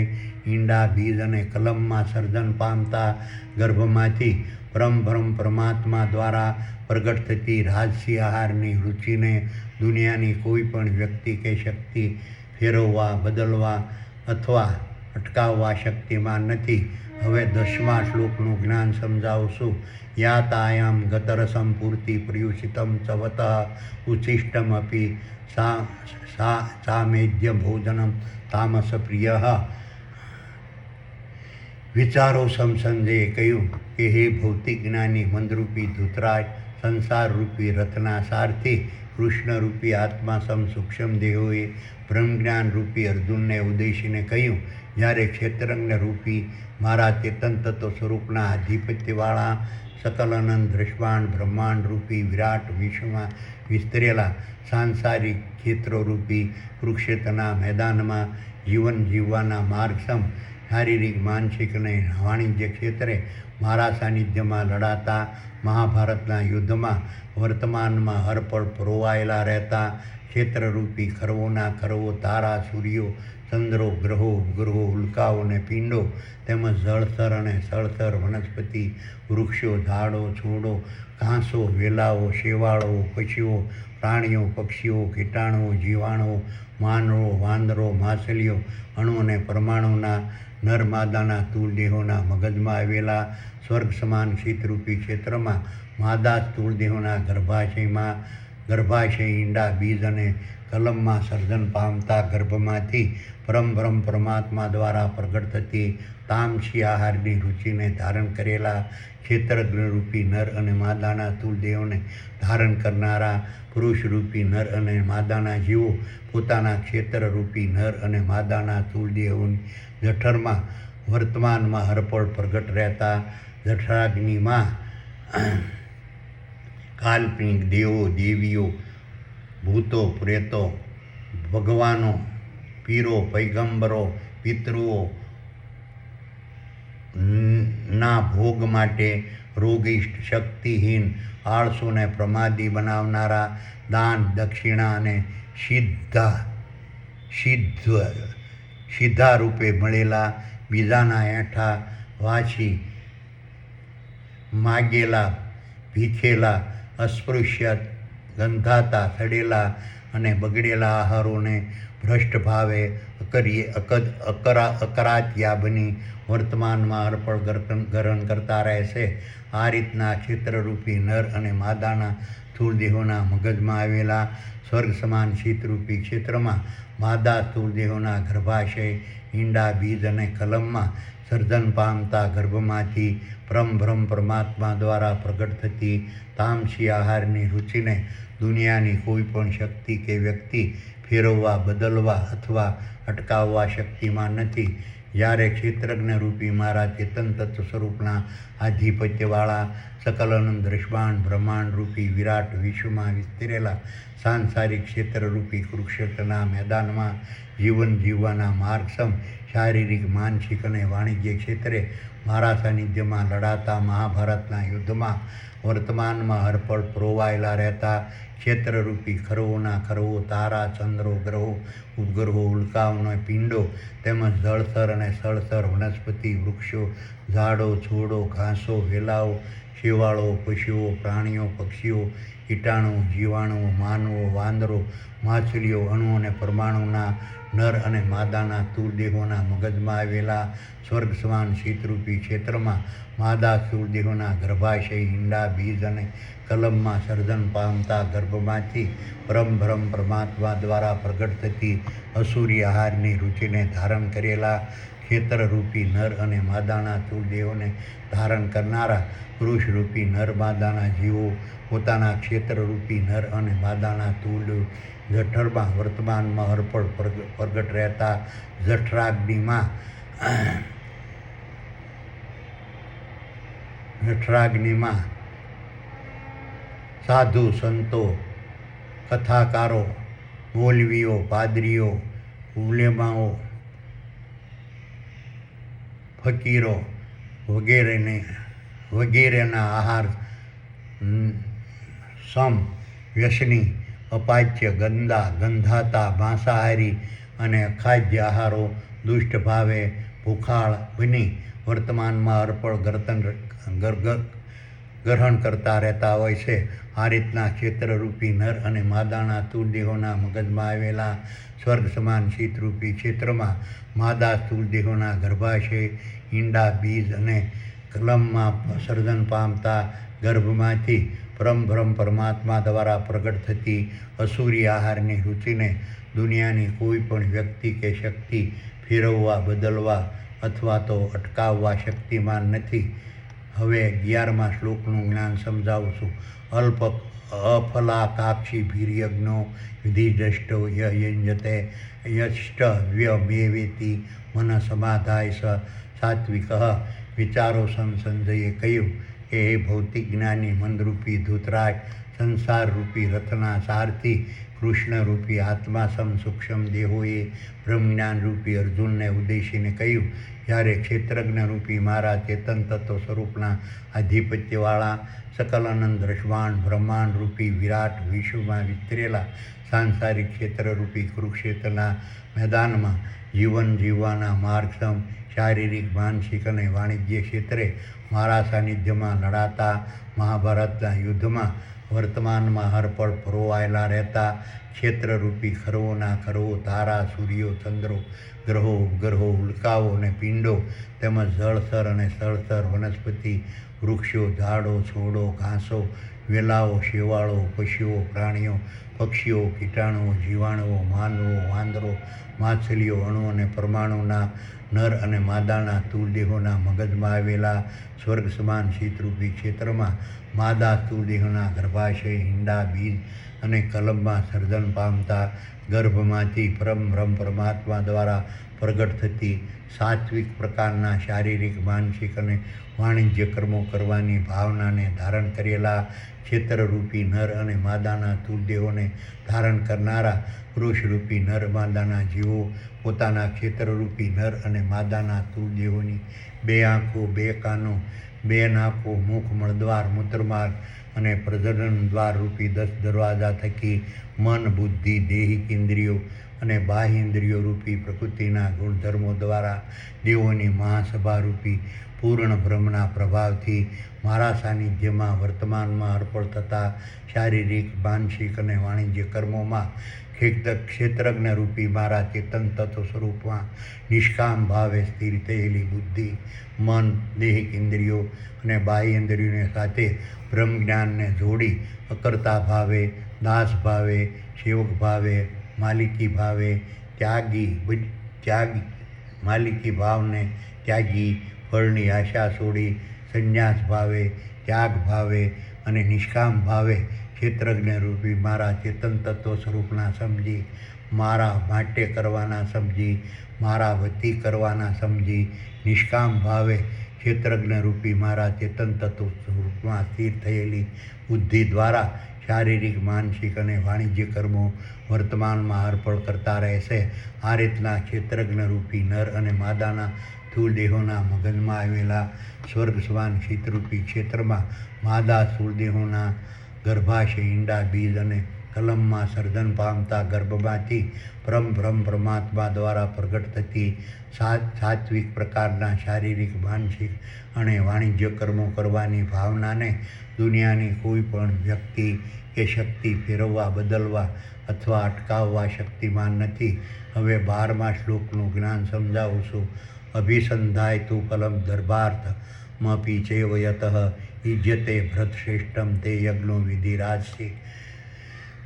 ઈંડા બીજ અને કલમમાં સર્જન પામતા ગર્ભમાંથી પરમબ્રહ્મ પરમાત્મા દ્વારા પ્રગટ થતી રાજસી આહારની રુચિને દુનિયાની કોઈ પણ વ્યક્તિ કે શક્તિ ફેરવવા બદલવા અથવા અટકાવવા શક્તિમાન નથી. હવે 10મા શ્લોકનું જ્ઞાન સમજાવશું. યાતાયામ ગતરસમ પૂર્તિ પ્રયુષિતમ ચવત ઉચ્છિષ્ટમપી સામેધ્ય ભોજનમ તામસ પ્રિય વિચારો સમસંજયે કહ્યું કે હે ભૌતિક જ્ઞાની મંદરૂપી ધૂતરાજ, સંસારરૂપી રથના સારથી કૃષ્ણરૂપી આત્મા સમ સૂક્ષ્મ દેહોએ બ્રહ્મજ્ઞાન રૂપી અર્જુનને ઉદ્દેશીને કહ્યું, જ્યારે ક્ષેત્રજ્ઞ રૂપી મારા ચેતન તત્વ સ્વરૂપના આધિપત્યવાળા સકલ અનંત દ્રષ્ટાંત બ્રહ્માંડ રૂપી વિરાટ વિશ્વમાં વિસ્તરેલા સાંસારિક ક્ષેત્રરૂપી કુરુક્ષેત્રના મેદાનમાં જીવન જીવવાના માર્ગસમ શારીરિક માનસિક અને વાણિજ્ય ક્ષેત્રે મારા સાનિધ્યમાં લડાતા મહાભારતના યુદ્ધમાં વર્તમાનમાં હરપળ પરોવાયેલા રહેતા ક્ષેત્રરૂપી ખરવોના ખરવો તારા સૂર્યો ચંદ્રો ગ્રહો ઉપગ્રહો ઉલ્કાઓ અને પિંડો તેમજ જળથર અને સ્થળથર વનસ્પતિ વૃક્ષો ઝાડો છોડો ઘાસો વેલાઓ શેવાળો પશુઓ પ્રાણીઓ પક્ષીઓ કીટાણુઓ જીવાણુઓ માનવો વાંદરો માછલીઓ અણુ અને પરમાણુના નરમાદાના સ્થૂળ દેહોના મગજમાં આવેલા સ્વર્ગ સમાન શીતરૂપી ક્ષેત્રમાં માદા સ્થૂળ દેહોના ગર્ભાશય ઈંડા બીજ અને કલમમાં સર્જન પામતા ગર્ભમાંથી પરમબ્રહ્મ પરમાત્મા દ્વારા પ્રગટ થતી તામસી આહારની રુચિને ધારણ કરેલા ક્ષેત્રજ્ઞરૂપી નર અને માદાના સ્થૂળ દેહોને ધારણ કરનારા પુરુષરૂપી નર અને માદાના જીવો પોતાના ક્ષેત્રરૂપી નર અને માદાના સ્થૂળ દેહોની જઠરમાં વર્તમાનમાં હરપળ પ્રગટ રહેતા જઠરાગ્નિમાં કાલ્પનિક દેવો દેવીઓ ભૂતો પ્રેતો ભગવાનો પીરો પૈગંબરો પિતૃઓ ના ભોગ માટે રોગિષ્ટ શક્તિહીન આળસુને પ્રમાદી બનાવનારા દાન દક્ષિણા અને સીધા રૂપે મળેલા બીજાના હેઠા વાંચી માગેલા ભીખેલા અસ્પૃશ્ય ગંધાતા સડેલા અને બગડેલા આહારોને ભ્રષ્ટ ભાવે અકરાત્યા બની વર્તમાનમાં અર્પણ ગ્રહણ કરતા રહેશે. આ રીતના ક્ષેત્રરૂપી નર અને માદાના સ્થૂળ દેહોના મગજમાં આવેલા સ્વર્ગ સમાન શીતરૂપી ક્ષેત્રમાં માદા સ્થૂળ દેહોના ગર્ભાશય ઈંડા બીજ અને કલમમાં સર્જન પામતા ગર્ભમાંથી પરમબ્રહ્મ પરમાત્મા દ્વારા પ્રગટ થતી તામસી આહારની રુચિને દુનિયાની કોઈ પણ શક્તિ કે વ્યક્તિ ફેરવવા બદલવા અથવા અટકાવવા શક્તિમાં નથી. જ્યારે ક્ષેત્રજ્ઞ રૂપી મારા ચેતન તત્વ સ્વરૂપના આધિપત્યવાળા સકલ અનંત દ્રષ્ટાંત બ્રહ્માંડ રૂપી વિરાટ વિશ્વમાં વિસ્તરેલા સાંસારિક ક્ષેત્રરૂપી કુરુક્ષેત્રના મેદાનમાં જીવન જીવવાના માર્ગસમ શારીરિક માનસિક અને વાણિજ્ય ક્ષેત્રે મારા સાનિધ્યમાં લડાતા મહાભારતના યુદ્ધમાં વર્તમાનમાં હરપળ પરોવાયેલા રહેતા ક્ષેત્રરૂપી ખરવોના ખરવો તારા ચંદ્રો ગ્રહો ઉપગ્રહો ઉલ્કાઓના પિંડો તેમજ જળથર અને સ્થળથર વનસ્પતિ વૃક્ષો ઝાડો છોડો ઘાસો વેલાઓ શેવાળો પશુઓ પ્રાણીઓ પક્ષીઓ કીટાણુઓ જીવાણુઓ માનવો વાંદરો માછલીઓ અણુ અને પરમાણુના નર અને માદાના સ્થૂળ દેહોના મગજમાં આવેલા સ્વર્ગ સમાન શીતરૂપી ક્ષેત્રમાં માદા સ્થૂળ દેહોના ગર્ભાશય ઈંડા બીજ અને કલમમાં સર્જન પામતા ગર્ભમાંથી પરમબ્રહ્મ પરમાત્મા દ્વારા પ્રગટ થતી અસુરી આહારની રુચિને ધારણ કરેલા ક્ષેત્રરૂપી નર અને માદાના સ્થૂળ દેહોને ધારણ કરનારા પુરુષરૂપી નર માદાના જીવો પોતાના ક્ષેત્રરૂપી નર અને માદાના સ્થૂળ જઠરમાં વર્તમાનમાં હરપળ પ્રગટ રહેતા જઠરાગ્નિમાં સાધુ સંતો કથાકારો મૌલવીઓ પાદરીઓ ઉલેમાઓ ફકીરો વગેરેના આહાર સમ વ્યસની અપાચ્ય ગંદા ગંધાતા માંસાહારી અને અખાદ્ય આહારો દુષ્ટ ભાવે ભૂખાળ બની વર્તમાનમાં અર્પણ ગ્રહણ કરતા રહેતા હોય છે. આ રીતના ક્ષેત્રરૂપી નર અને માદાના સ્થૂળ દેહોના મગજમાં આવેલા સ્વર્ગ સમાન શીતરૂપી ક્ષેત્રમાં માદા સ્થૂળ દેહોના ગર્ભાશય ઈંડા બીજ અને કલમમાં સર્જન પામતા ગર્ભમાંથી પરમબ્રહ્મ પરમાત્મા દ્વારા પ્રગટ થતી અસુરી આહારની રુચિને દુનિયાની કોઈ પણ વ્યક્તિ કે શક્તિ ફેરવવા બદલવા અથવા તો અટકાવવા શક્તિમાન નથી. હવે 11મા શ્લોકનું જ્ઞાન સમજાવું છું. અફલાકાક્ષી ભીર્યજ્ઞો વિધિદ્રષ્ટો યયંજતે યષ્ટવ્યમેવેતિ મન સમાધાય સાત્વિક. વિચારો સંજયે કહ્યું કે હે ભૌતિક જ્ઞાની મનરૂપી ધૂતરાજ, સંસારરૂપી રથના સારથી કૃષ્ણરૂપી આત્મા સૂક્ષ્મ દેહોએ બ્રહ્મજ્ઞાનરૂપી અર્જુનને ઉદ્દેશીને કહ્યું, જ્યારે ક્ષેત્રજ્ઞરૂપી મારા ચેતન તત્વ સ્વરૂપના આધિપત્યવાળા સકલ અનંત દ્રષ્વાણ બ્રહ્માંડરૂપી વિરાટ વિશ્વમાં વિસ્તરેલા સાંસારિક ક્ષેત્રરૂપી કુરુક્ષેત્રના મેદાનમાં જીવન જીવવાના માર્ગસમ શારીરિક, માનસિક અને વાણિજ્ય ક્ષેત્રે મારા સાનિધ્યમાં લડાતા મહાભારતના યુદ્ધમાં વર્તમાનમાં હરપળ પરોવાયેલા રહેતા ક્ષેત્રરૂપી ખરવોના ખરવો, તારા, સૂર્યો, ચંદ્રો, ગ્રહો, ઉપગ્રહો, ઉલ્કાઓ અને પિંડો તેમજ જળચર અને સ્થળચર, વનસ્પતિ, વૃક્ષો, ઝાડો, છોડો, ઘાસો, વેલાઓ, શેવાળો, પશુઓ, પ્રાણીઓ, પક્ષીઓ, કીટાણુઓ, જીવાણુઓ, માનવો, વાંદરો, માછલીઓ, અણુ અને પરમાણુના નર અને માદાના સ્થૂળદેહોના મગજમાં આવેલા સ્વર્ગ સમાન શીતરૂપી ક્ષેત્રમાં માદા સ્થૂળદેહોના ગર્ભાશય, ઈંડા, બીજ અને કલમમાં સર્જન પામતા ગર્ભમાંથી બ્રહ્મ પરમાત્મા દ્વારા પ્રગટ થતી સાત્વિક પ્રકારના શારીરિક, માનસિક અને વાણિજ્ય કર્મો કરવાની ભાવનાને ધારણ કરેલા ક્ષેત્રરૂપી નર અને માદાના સ્થૂળદેહોને ધારણ કરનારા પુરુષરૂપી નર માદાના જીવો પોતાના ક્ષેત્રરૂપી નર અને માદાના સ્થૂળદેહોની 2 આંખો, 2 કાનો, 2 નાકો, મુખ, મળદ્વાર, મૂત્રમાર્ગ અને પ્રજનન દ્વારરૂપી 10 દરવાજા થકી મન, બુદ્ધિ, દૈહિક ઇન્દ્રિયો અને બાહ્ય ઇન્દ્રિયો રૂપી પ્રકૃતિના ગુણધર્મો દ્વારા દેવોની મહાસભારૂપી પૂર્ણ બ્રહ્મના પ્રભાવથી મારા સાનિધ્યમાં વર્તમાનમાં અર્પણ થતા શારીરિક, માનસિક અને વાણિજ્ય કર્મોમાં ક્ષેત્રજ્ઞરૂપી મારા ચેતન તત્વ સ્વરૂપમાં નિષ્કામ ભાવે સ્થિર થયેલી બુદ્ધિ, મન, દૈહિક ઇન્દ્રિયો અને બાહ્ય ઇન્દ્રિયોને સાથે બ્રહ્મજ્ઞાનને જોડી અકર્તા ભાવે, દાસ ભાવે, સેવક ભાવે, માલિકી ભાવે, માલિકી ભાવને ત્યાગી, ફળની આશા છોડી સંન્યાસ ભાવે, ત્યાગ ભાવે અને નિષ્કામ ભાવે ક્ષેત્રજ્ઞરૂપી મારા ચેતન તત્વ સ્વરૂપના સમજી, મારા માટે કરવાના સમજી, મારા વતી કરવાના સમજી, નિષ્કામ ભાવે ક્ષેત્રજ્ઞરૂપી મારા ચેતન તત્વ સ્વરૂપમાં સ્થિર થયેલી બુદ્ધિ દ્વારા શારીરિક, માનસિક અને વાણિજ્ય કર્મો વર્તમાનમાં અર્પણ કરતા રહેશે. આ રીતના ક્ષેત્રજ્ઞરૂપી નર અને માદાના સ્થૂળ દેહોના મગજમાં આવેલા સ્વર્ગ સમાન શીતરૂપી ક્ષેત્રમાં માદા સ્થૂળ દેહોના ગર્ભાશય, ઈંડા, બીજ અને કલમમાં સર્જન પામતા ગર્ભમાંથી બ્રહ્મ પરમાત્મા દ્વારા પ્રગટ થતી સાત્વિક પ્રકારના શારીરિક, માનસિક અને વાણિજ્ય કર્મો કરવાની ભાવનાને દુનિયાની કોઈ પણ વ્યક્તિ કે શક્તિ ફેરવવા, બદલવા અથવા અટકાવવા શક્તિમાન નથી. હવે 12મા શ્લોકનું જ્ઞાન સમજાવું છું. અભિસંધાય તું ફલમ દર્ભાર્થમપી ચૈવ યતઃ યુજ્યતે ભ્રતશ્રેષ્ઠમ તે યજ્ઞો વિધિરાજસી.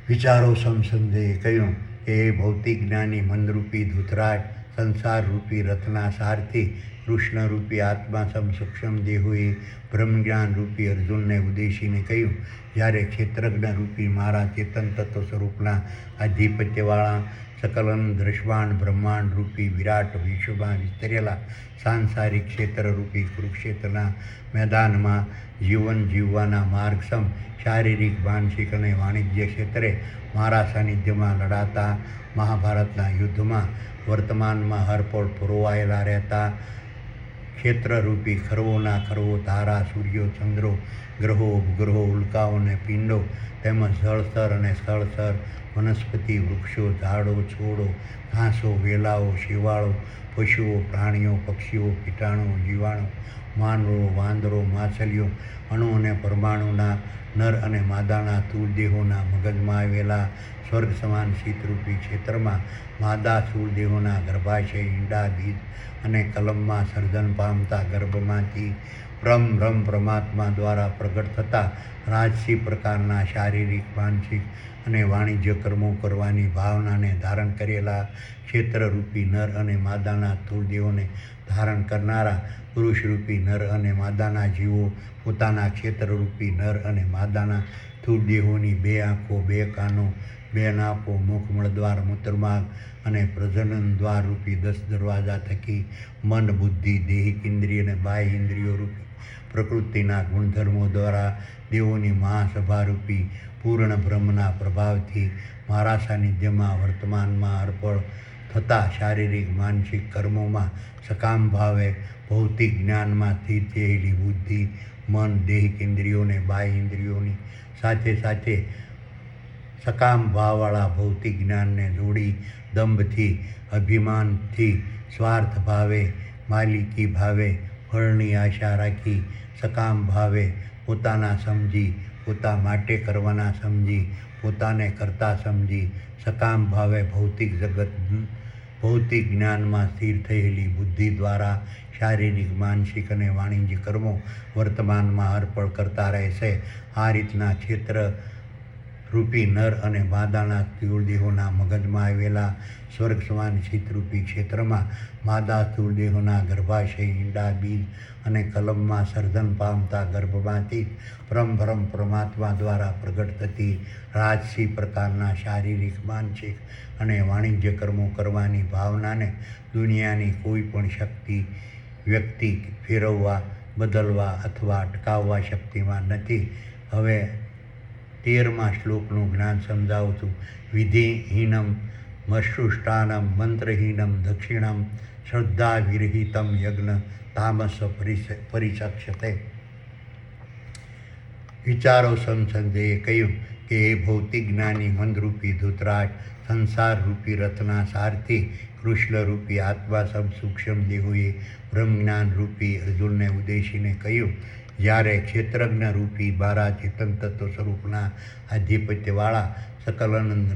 વિચારો સમસંજયે કહ્યું કે હે ભૌતિક જ્ઞાની મનરૂપી ધૂતરાજ, સંસારરૂપી રથના સારથી કૃષ્ણરૂપી આત્મા સૂક્ષ્મ દેહોએ બ્રહ્મજ્ઞાનરૂપી અર્જુનને ઉદ્દેશીને કહ્યું, જ્યારે ક્ષેત્રજ્ઞરૂપી મારા ચેતન તત્વ સ્વરૂપના આધિપત્યવાળા સકલન દ્રષ્વાણ બ્રહ્માંડરૂપી વિરાટ વિશ્વમાં વિસ્તરેલા સાંસારિક ક્ષેત્રરૂપી કુરુક્ષેત્રના મેદાનમાં જીવન જીવવાના માર્ગસમ શારીરિક, માનસિક અને વાણિજ્ય ક્ષેત્રે મારા સાનિધ્યમાં લડાતા મહાભારતના યુદ્ધમાં વર્તમાનમાં હરપળ પરોવાયેલા રહેતા ક્ષેત્રરૂપી ખરવોના ખરવો, તારા, સૂર્યો, ચંદ્રો, ગ્રહો, ઉપગ્રહો, ઉલ્કાઓ અને પિંડો તેમજ જળચર અને સ્થળચર, વનસ્પતિ, વૃક્ષો, ઝાડો, છોડો, ઘાસો, વેલાઓ, શેવાળો, પશુઓ, પ્રાણીઓ, પક્ષીઓ, કીટાણુઓ, જીવાણુ, માનવો, વાંદરો, માછલીઓ, અણુ અને પરમાણુના નર અને માદાના સ્થૂળ દેહોના મગજમાં આવેલા સ્વર્ગ સમાન શીતરૂપી ક્ષેત્રમાં માદા સ્થૂળ દેહોના ગર્ભાશય, ઈંડા, બીજ અને કલમમાં સર્જન પામતા ગર્ભમાંથી બ્રહ્મ પરમાત્મા દ્વારા પ્રગટ થતા રાજસી પ્રકારના શારીરિક, માનસિક અને વાણિજ્ય કર્મો કરવાની ભાવનાને ધારણ કરેલા ક્ષેત્રરૂપી નર અને માદાના સ્થૂળ દેહોને ધારણ કરનારા પુરુષરૂપી નર અને માદાના જીવો પોતાના ક્ષેત્રરૂપી નર અને માદાના સ્થૂળ દેહોની 2 આંખો, 2 કાનો, 2 નાકો, મુખ, મળદ્વાર, મૂત્રમાર્ગ અને પ્રજનન દ્વાર રૂપી 10 દરવાજા થકી મન, બુદ્ધિ, દૈહિક ઇન્દ્રિય અને બાહ્ય ઇન્દ્રિયો રૂપી પ્રકૃતિના ગુણધર્મો દ્વારા દેવોની મહાસભારૂપી પૂર્ણ બ્રહ્મના પ્રભાવથી મારા સાનિધ્યમાં વર્તમાનમાં અર્પણ થતા શારીરિક, માનસિક કર્મોમાં સકામ ભાવે ભૌતિક જ્ઞાનમાં સ્થિત થયેલી બુદ્ધિ, મન, દૈહિક ઇન્દ્રિયોને બાહ્ય ઇન્દ્રિયોની સાથે સાથે સકામ ભાવવાળા ભૌતિક જ્ઞાનને જોડી દંભથી, અભિમાનથી, સ્વાર્થ ભાવે, માલિકી ભાવે, ફળની આશા રાખી સકામ ભાવે પોતાના સમજી, પોતા માટે કરવાના સમજી, પોતાને કરતા સમજી સકામ ભાવે ભૌતિક જ્ઞાનમાં સ્થિર થયેલી બુદ્ધિ દ્વારા શારીરિક, માનસિક અને વાણિજ્ય કર્મો વર્તમાનમાં અર્પણ કરતા રહેશે. આ રીતના ક્ષેત્ર રૂપી નર અને માદાના સ્થૂળ દેહોના મગજમાં આવેલા સ્વર્ગ સમાન ચિત્તરૂપી ક્ષેત્રમાં માદા સ્થૂળ દેહોના ગર્ભાશય, ઈંડા, બીજ અને કલમમાં સર્જન પામતા ગર્ભમાંથી પરમ પરમાત્મા દ્વારા પ્રગટ થતી રાજસી પ્રકારના શારીરિક, માનસિક અને વાણિજ્ય કર્મો કરવાની ભાવનાને દુનિયાની કોઈ પણ શક્તિ, વ્યક્તિ ફેરવવા, બદલવા અથવા અટકાવવા શક્તિમાં નથી. હવે 13મા શ્લોકનું જ્ઞાન સમજાવું છું. વિધિહીનમ મશ્રુષ્ટાનમ મંત્રહીનમ દક્ષિણમ શ્રદ્ધા વિરહિતમ યજ્ઞ તામસ પરિચક્ષતે. વિચારો સંજયે કહ્યું કે એ ભૌતિક જ્ઞાની મનરૂપી ધૃતરાજ સંસારરૂપી રથના સારથી કૃષ્ણરૂપી આત્મા સબ સૂક્ષ્મ દેહોએ બ્રહ્મજ્ઞાન રૂપી અર્જુનને ઉદ્દેશીને કહ્યું, જ્યારે ક્ષેત્રજ્ઞ રૂપી 12 ચેતન તત્વ સ્વરૂપના આધિપત્યવાળા સકલ અનંત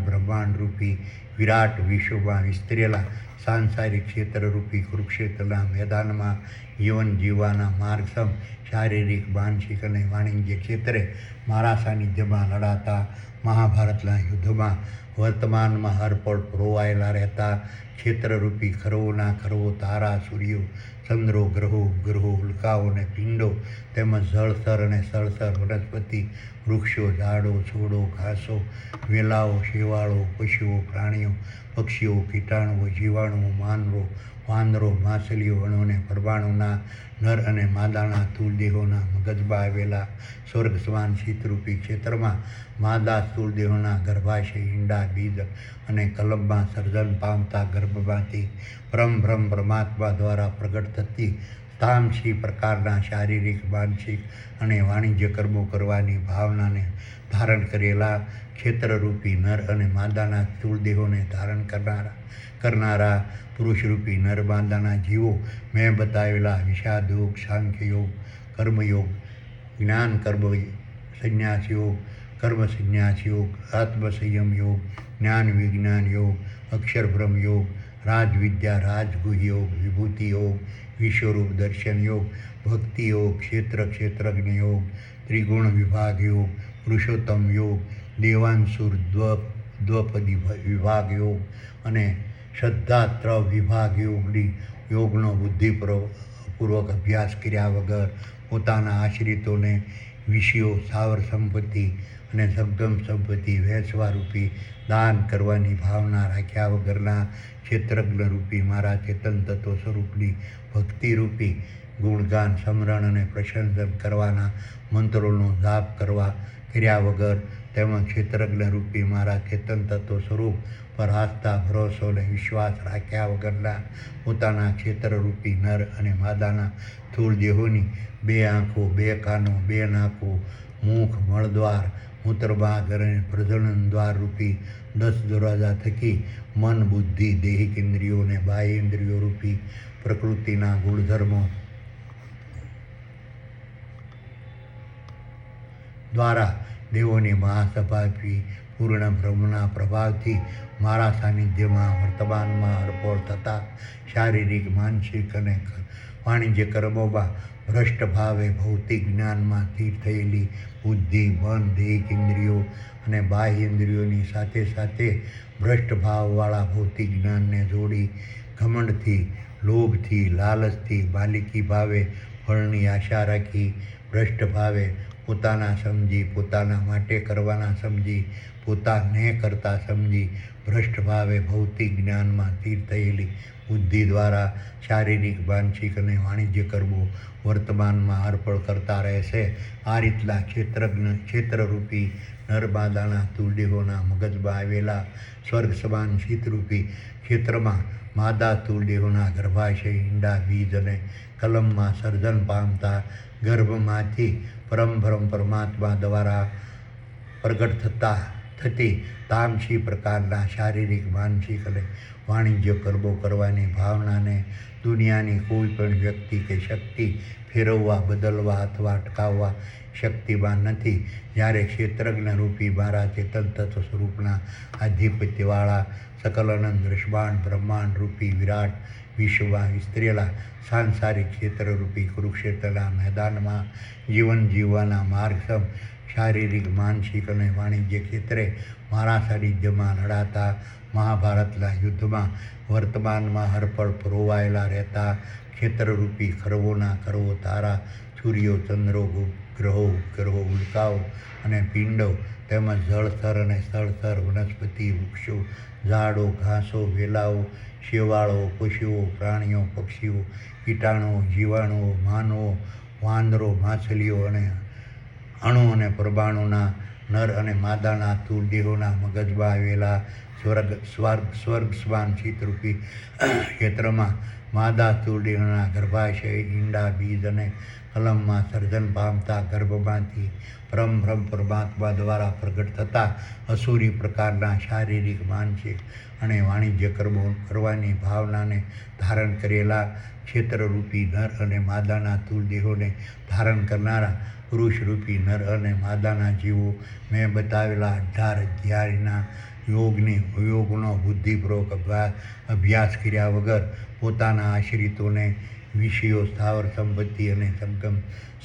બ્રહ્માંડ રૂપી વિરાટ વિશ્વમાં વિસ્તરેલા સાંસારિક ક્ષેત્રરૂપી કુરુક્ષેત્રના મેદાનમાં જીવન જીવવાના માર્ગસમ શારીરિક, માનસિક અને વાણિજ્ય ક્ષેત્રે મારા સાનિધ્યમાં લડાતા મહાભારતના યુદ્ધમાં વર્તમાનમાં હરપળ પરોવાયેલા રહેતા ક્ષેત્રરૂપી ખરવોના ખરવો તારા, સૂર્યો, ચંદ્રો, ગ્રહો, ઉપગ્રહો, ઉલ્કાઓ અને પિંડો તેમજ જળસ્તર અને સ્થળસ્તર, વનસ્પતિ, વૃક્ષો, ઝાડો, છોડો, ઘાસો, વેલાઓ, શેવાળો, પશુઓ, પ્રાણીઓ, પક્ષીઓ, કીટાણુઓ, જીવાણુઓ, માનવો, વાંદરો, માછલીઓ, અણુ અને પરમાણુના નર અને માદાના સ્થૂળ દેહોના મગજમાં આવેલા સ્વર્ગ સમાન ચિત્તરૂપી ક્ષેત્રમાં માદા સ્થૂળ દેહોના ગર્ભાશય, ઈંડા, બીજ અને કલમમાં સર્જન પામતા ગર્ભમાંથી પરમ પરમાત્મા દ્વારા પ્રગટ થતી તામસી પ્રકારના શારીરિક, માનસિક અને વાણિજ્ય કર્મો કરવાની ભાવનાને ધારણ કરેલા ક્ષેત્રરૂપી નર અને માદાના સ્થૂળ દેહોને ધારણ કરનારા પુરુષરૂપી નર માદાના જીવો મેં બતાવેલા વિષાદ યોગ, સાંખ્ય યોગ, કર્મયોગ, જ્ઞાન કર્મ સંન્યાસ યોગ, કર્મ સંન્યાસ યોગ, આત્મસંયમ યોગ, જ્ઞાન વિજ્ઞાન યોગ, અક્ષર બ્રહ્મ યોગ, રાજવિદ્યા રાજગુહ યોગ, વિભૂતિ યોગ, વિશ્વરૂપ દર્શન યોગ, ભક્તિ યોગ, ક્ષેત્રજ્ઞ યોગ, ત્રિગુણ વિભાગ યોગ, પુરુષોત્તમ યોગ, દેવાંસુર દ્વપદી વિભાગ યોગ અને શ્રદ્ધાત્રવ વિભાગ યોગનો બુદ્ધિપૂર્વક અભ્યાસ કર્યા વગર પોતાના આશ્રિતોને વિષયો, સ્થાવર સંપત્તિ અને સગમ સંપત્તિ વહેંચવારૂપી દાન કરવાની ભાવના રાખ્યા વગરના ક્ષેત્રજ્ઞરૂપી મારા ચેતન તત્વ સ્વરૂપની ભક્તિરૂપી ગુણગાન, સ્મરણ અને પ્રશંસન કરવાના મંત્રોનો જાપ કર્યા વગર તેમજ ક્ષેત્રજ્ઞરૂપી મારા ચેતન તત્વ સ્વરૂપ પર આસ્થા, ભરોસો અને વિશ્વાસ રાખ્યા વગરના પોતાના ક્ષેત્રરૂપી નર અને માદાના સ્થૂળ દેહોની 2 આંખો, 2 કાનો, 2 નાકો, મુખ, મળદ્વાર, મૂત્રમાર્ગ અને પ્રજનન દ્વાર રૂપી 10 દરવાજા થકી મન, બુદ્ધિ, દૈહિક ઇન્દ્રિયો અને બાહ્ય ઇન્દ્રિયો રૂપી પ્રકૃતિના ગુણધર્મો દ્વારા દેવોની મહાસભાથી પૂર્ણ બ્રહ્મના પ્રભાવથી મારા સાનિધ્યમાં વર્તમાનમાં અર્પણ થતા શારીરિક, માનસિક અને વાણિજ્ય કર્મોમાં ભ્રષ્ટ ભાવે ભૌતિક જ્ઞાનમાં સ્થિર થયેલી બુદ્ધિ, મન, દેહિક ઇન્દ્રિયો અને બાહ્ય ઇન્દ્રિયોની સાથે સાથે ભ્રષ્ટ ભાવવાળા ભૌતિક જ્ઞાનને જોડી ઘમંડથી, લોભથી, લાલચથી, માલિકી ભાવે ફળની આશા રાખી, ભ્રષ્ટ ભાવે પોતાના સમજી, પોતાના માટે કરવાના સમજી, પોતાને કરતા સમજી, ભ્રષ્ટ ભાવે ભૌતિક જ્ઞાનમાં સ્થિર થયેલી બુદ્ધિ દ્વારા શારીરિક, માનસિક અને વાણિજ્ય કર્મો વર્તમાનમાં અર્પણ કરતા રહેશે. આ રીતના ક્ષેત્રરૂપી નરમાદાના સ્થૂળદેહોના મગજમાં આવેલા સ્વર્ગ સમાન શીતરૂપી ક્ષેત્રમાં માદા સ્થૂળદેહોના ગર્ભાશય, ઈંડા, બીજ અને કલમમાં સર્જન પામતા ગર્ભમાંથી પરમબ્રહ્મ પરમાત્મા દ્વારા પ્રગટ થતી તામસી પ્રકારના શારીરિક, માનસિક અને વાણિજ્ય કર્મો કરવાની ભાવનાને દુનિયાની કોઈ પણ વ્યક્તિ કે શક્તિ ફેરવવા, બદલવા અથવા અટકાવવા શક્તિમાન નથી. જ્યારે ક્ષેત્રજ્ઞ રૂપી મારા ચેતન તત્વ સ્વરૂપના આધિપત્યવાળા સકલ અનંત દૃશ્યમાન બ્રહ્માંડ રૂપી વિરાટ વિશ્વમાં વિસ્તરેલા સાંસારિક ક્ષેત્રરૂપી કુરુક્ષેત્રના મેદાનમાં જીવન જીવવાના માર્ગસમ શારીરિક, માનસિક અને વાણિજ્ય ક્ષેત્રે મારા સાનિધ્યમાં લડાતા મહાભારતના યુદ્ધમાં વર્તમાનમાં હરપળ પરોવાયેલા રહેતા ક્ષેત્રરૂપી ખરવોના ખરવો તારા, સૂર્યો, ચંદ્રો, ગ્રહો, ઉપગ્રહો, ઉલ્કાઓ અને પિંડો તેમજ જળસ્તર અને સ્થળસ્તર, વનસ્પતિ, વૃક્ષો, ઝાડો, ઘાસો, વેલાઓ, શેવાળો, પશુઓ, પ્રાણીઓ, પક્ષીઓ, કીટાણુઓ, જીવાણુઓ, માનવો, વાંદરો, માછલીઓ અને અણુ અને પરમાણુના નર અને માદાના સ્થૂળ દેહોના મગજમાં આવેલા સ્વર્ગ સમાન શીતરૂપી ક્ષેત્રમાં માદા સ્થૂળ દેહોના ગર્ભાશય, ઈંડા, બીજ અને કલમમાં સર્જન પામતા ગર્ભમાંથી પરમબ્રહ્મ પરમાત્મા દ્વારા પ્રગટ થતા અસુરી પ્રકારના શારીરિક, માનસિક અને વાણિજ્ય કર્મો કરવાની ભાવનાને ધારણ કરેલા ક્ષેત્રરૂપી નર અને માદાના સ્થૂળ દેહોને ધારણ કરનારા પુરુષરૂપી નર અને માદાના જીવો મેં બતાવેલા 18 અધ્યાયના યોગનો બુદ્ધિપૂર્વક અભ્યાસ કર્યા વગર પોતાના આશ્રિતોને વિષયો, સ્થાવર સંપત્તિ અને સંગમ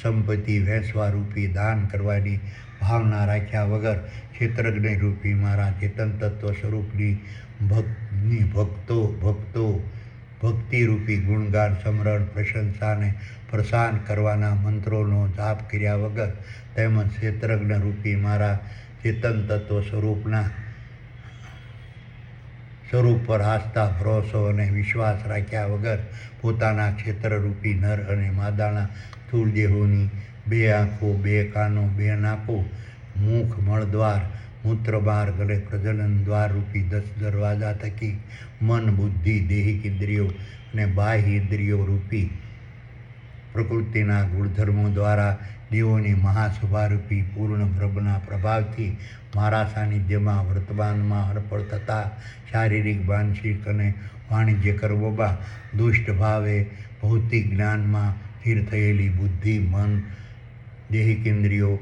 સંપત્તિ વહેંચવારૂપી દાન કરવાની ભાવના રાખ્યા વગર ક્ષેત્રજ્ઞ રૂપી મારા ચેતન તત્વ સ્વરૂપની ભક્તિરૂપી ગુણગાન, સ્મરણ, પ્રશંસા અને પ્રસાન કરવાના મંત્રોનો જાપ કર્યા વગર તેમજ ક્ષેત્રજ્ઞ રૂપી મારા ચેતન તત્વ સ્વરૂપ પર આસ્થા, ભરોસો અને વિશ્વાસ રાખ્યા વગર પોતાના ક્ષેત્રરૂપી નર અને માદાના સ્થૂળ દેહોની 2 આંખો, 2 કાનો, 2 નાકો, મુખ, મળદ્વાર, મૂત્રમાર્ગ અને પ્રજનન દ્વાર રૂપી 10 દરવાજા થકી મન, બુદ્ધિ, દેહિક ઇન્દ્રિયો અને બાહ્ય ઇન્દ્રિયો રૂપી પ્રકૃતિના ગુણધર્મો દ્વારા દેવોની મહાસભારૂપી પૂર્ણ બ્રહ્મના પ્રભાવથી મારા સાનિધ્યમાં વર્તમાનમાં અર્પણ થતા શારીરિક, માનસિક અને વાણિજ્ય કર્મોમાં દુષ્ટ ભાવે ભૌતિક જ્ઞાનમાં સ્થિર થયેલી બુદ્ધિ, મન, દેહિક ઇન્દ્રિયો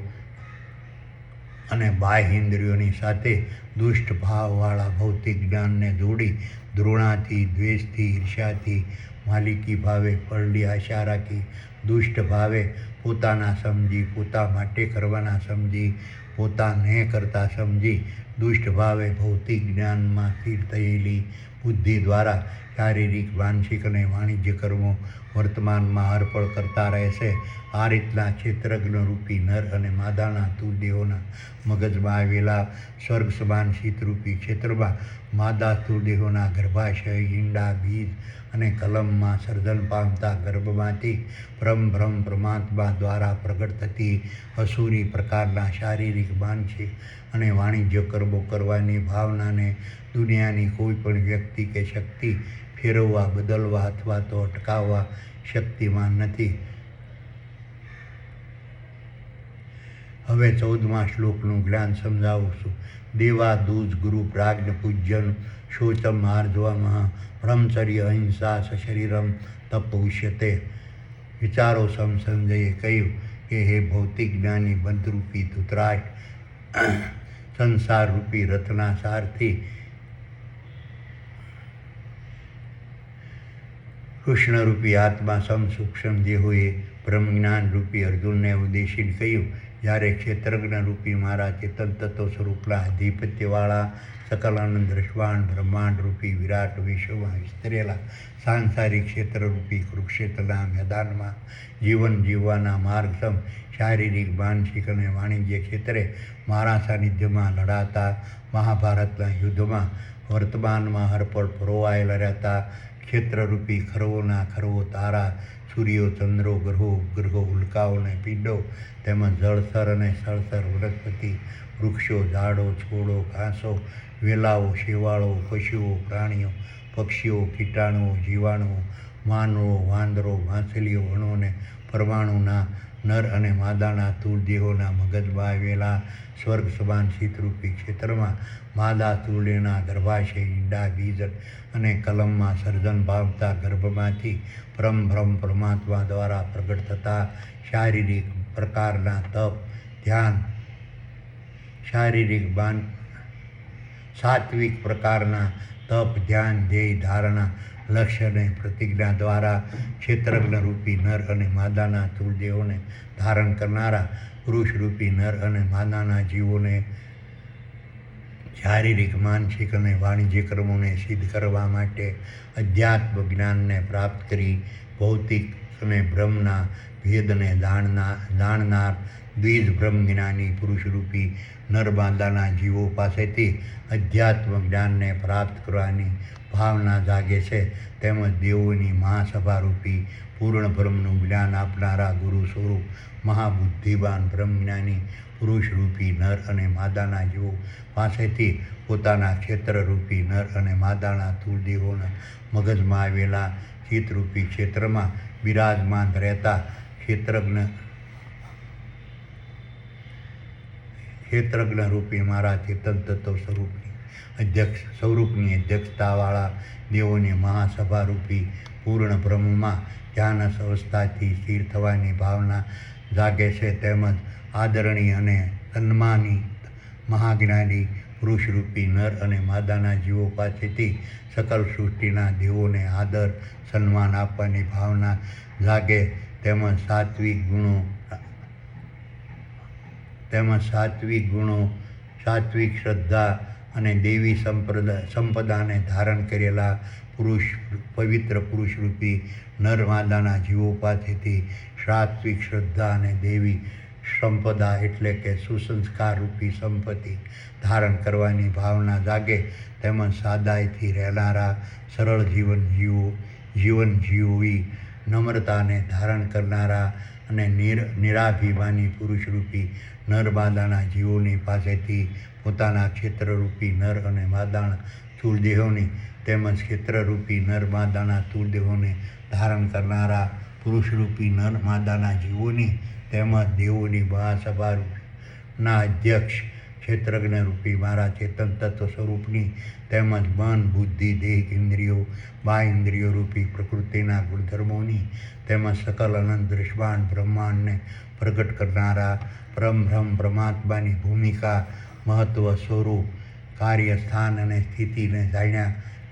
અને બાહ્ય ઇન્દ્રિયોની સાથે દુષ્ટ ભાવવાળા ભૌતિક જ્ઞાનને જોડી દ્રોણાથી, દ્વેષથી, ઈર્ષ્યાથી, માલિકી ભાવે ફળની આશા રાખી, દુષ્ટ ભાવે પોતાના સમજી, પોતા માટે કરવાના સમજી, પોતાને કરતા સમજી, દુષ્ટ ભાવે ભૌતિક જ્ઞાનમાં સ્થિર થયેલી બુદ્ધિ દ્વારા શારીરિક, માનસિક અને વાણિજ્ય કર્મો વર્તમાનમાં અર્પણ કરતા રહેશે. આ રીતના ક્ષેત્રજ્ઞ રૂપી નર અને માદાના સ્થૂળ દેહોના મગજમાં આવેલા સ્વર્ગ સમાન શીતરૂપી ક્ષેત્રમાં માદા સ્થૂળ દેહોના ગર્ભાશય, ઈંડા, બીજ અને કલમમાં સર્જન પામતા ગર્ભમાંથી પરમબ્રહ્મ પરમાત્મા દ્વારા પ્રગટ થતી અસુરી પ્રકારના શારીરિક, માનસિક અને વાણિજ્ય કર્મો કરવાની ભાવનાને દુનિયાની કોઈ પણ વ્યક્તિ કે શક્તિ ફેરવવા, બદલવા અથવા તો અટકાવવા શક્તિમાન નથી. હવે 14મા શ્લોકનું જ્ઞાન સમજાવું છું. દેવા દૂજ ગુરુ પ્રાજ્ઞ પૂજ્યન શોચમ આર્જવમ બ્રહ્મચર્ય અહિંસા સશરીરમ તપ ઉચ્યતે. વિચારો સંજયે કહ્યું કે હે ભૌતિક જ્ઞાની બંધરૂપી ધૃતરાષ્ટ્ર, સંસારરૂપી રથના સારથી કૃષ્ણરૂપી આત્મા સૂક્ષ્મ દેહોએ બ્રહ્મજ્ઞાનરૂપી અર્જુનને ઉદ્દેશીને કહ્યું, જ્યારે ક્ષેત્રજ્ઞરૂપી મારા ચેતન તત્વ સ્વરૂપના આધિપત્યવાળા સકલ આનંદ રસવાન બ્રહ્માંડરૂપી વિરાટ વિશ્વમાં વિસ્તરેલા સાંસારિક ક્ષેત્રરૂપી કુરુક્ષેત્રના મેદાનમાં જીવન જીવવાના માર્ગસમ શારીરિક, માનસિક અને વાણિજ્ય ક્ષેત્રે મારા સાનિધ્યમાં લડાતા મહાભારતના યુદ્ધમાં વર્તમાનમાં હરપળ પરોવાયેલા રહેતા ક્ષેત્રરૂપી ખરવોના ખરવો તારા, સૂર્યો, ચંદ્રો, ગ્રહો, ઉલ્કાઓ અને પિંડો તેમજ જળસર અને સળસર વનસ્પતિ, વૃક્ષો, ઝાડો, છોડો, ઘાસો, વેલાઓ, શેવાળો, પશુઓ, પ્રાણીઓ, પક્ષીઓ, કીટાણુઓ, જીવાણુઓ, માનવો, વાંદરો, માછલીઓ, અણુ અને પરમાણુના નર અને માદાના સ્થૂળ દેહોના મગજમાં આવેલા સ્વર્ગ સમાન શીતરૂપી ક્ષેત્રમાં માદા સ્થૂળ દેહના ગર્ભાશય, ઈંડા, બીજ અને કલમમાં સર્જન પામતા ગર્ભમાંથી પરમ પરમાત્મા દ્વારા પ્રગટ થતા શારીરિક પ્રકારના તપ, ધ્યાન, સાત્વિક પ્રકારના તપ, ધ્યાન, ધ્યેય, ધારણા, લક્ષ્ય અને પ્રતિજ્ઞા દ્વારા ક્ષેત્રજ્ઞરૂપી નર અને માદાના સ્થૂળ દેહોને ધારણ કરનારા પુરુષરૂપી નર અને માદાના જીવોને શારીરિક, માનસિક અને વાણિજ્ય કર્મોને સિદ્ધ કરવા માટે અધ્યાત્મ જ્ઞાનને પ્રાપ્ત કરી ભૌતિક અને બ્રહ્મના ભેદને જાણનાર દ્વિજ બ્રહ્મજ્ઞાની પુરુષરૂપી નર માદાના જીવો પાસેથી અધ્યાત્મ જ્ઞાનને પ્રાપ્ત કરવાની ભાવના જાગે છે. તેમજ દેવોની મહાસભારૂપી પૂર્ણ બ્રહ્મનું જ્ઞાન આપનારા ગુરુ સ્વરૂપ મહાબુદ્ધિવાન બ્રહ્મજ્ઞાની પુરુષરૂપી નર અને માદાના જીવો પાસેથી પોતાના ક્ષેત્રરૂપી નર અને માદાના સ્થૂળ દેહોના મગજમાં આવેલા ચિત્તરૂપી ક્ષેત્રમાં બિરાજમાન રહેતા ક્ષેત્રજ્ઞરૂપી મારા ચેતન તત્વ સ્વરૂપની અધ્યક્ષતાવાળા દેવોની મહાસભારૂપી પૂર્ણ બ્રહ્મમાં ધ્યાન અવસ્થાથી સ્થિર થવાની ભાવના જાગે છે. તેમજ આદરણીય અને સન્માનિત મહાજ્ઞાની પુરુષરૂપી નર અને માદાના જીવો પાસેથી સકલ સૃષ્ટિના દેવોને આદર સન્માન આપવાની ભાવના જાગે. તેમજ સાત્વિક ગુણો, સાત્વિક શ્રદ્ધા અને દેવી સંપદાને ધારણ કરેલા પવિત્ર પુરુષરૂપી નર માદાના જીવો પાસેથી સાત્વિક શ્રદ્ધા અને દેવી સંપદા એટલે કે સુસંસ્કારરૂપી સંપત્તિ ધારણ કરવાની ભાવના જાગે. તેમજ સાદાઈથી રહેનારા સરળ જીવન જીવી નમ્રતાને ધારણ કરનારા અને નિરાભિમાની પુરુષરૂપી નર માદાના જીવોની પાસેથી પોતાના ક્ષેત્રરૂપી નર અને માદાના સ્થૂળ દેહોની તેમજ ક્ષેત્રરૂપી નર માદાના સ્થૂળ દેહોને ધારણ કરનારા પુરુષરૂપી નર માદાના જીવોની તેમજ દેવોની મહાસભાના અધ્યક્ષ ક્ષેત્રજ્ઞરૂપી મારા ચેતન તત્વ સ્વરૂપની તેમજ મન, બુદ્ધિ, દેહ, ઇન્દ્રિયો, બાહ્યેન્દ્રિયોરૂપી પ્રકૃતિના ગુણધર્મોની તેમજ સકલ અનંત દૃશ્યમાન બ્રહ્માંડને પ્રગટ કરનારા પરમ પરમાત્માની ભૂમિકા, મહત્વ, સ્વરૂપ, કાર્ય, સ્થાન અને સ્થિતિને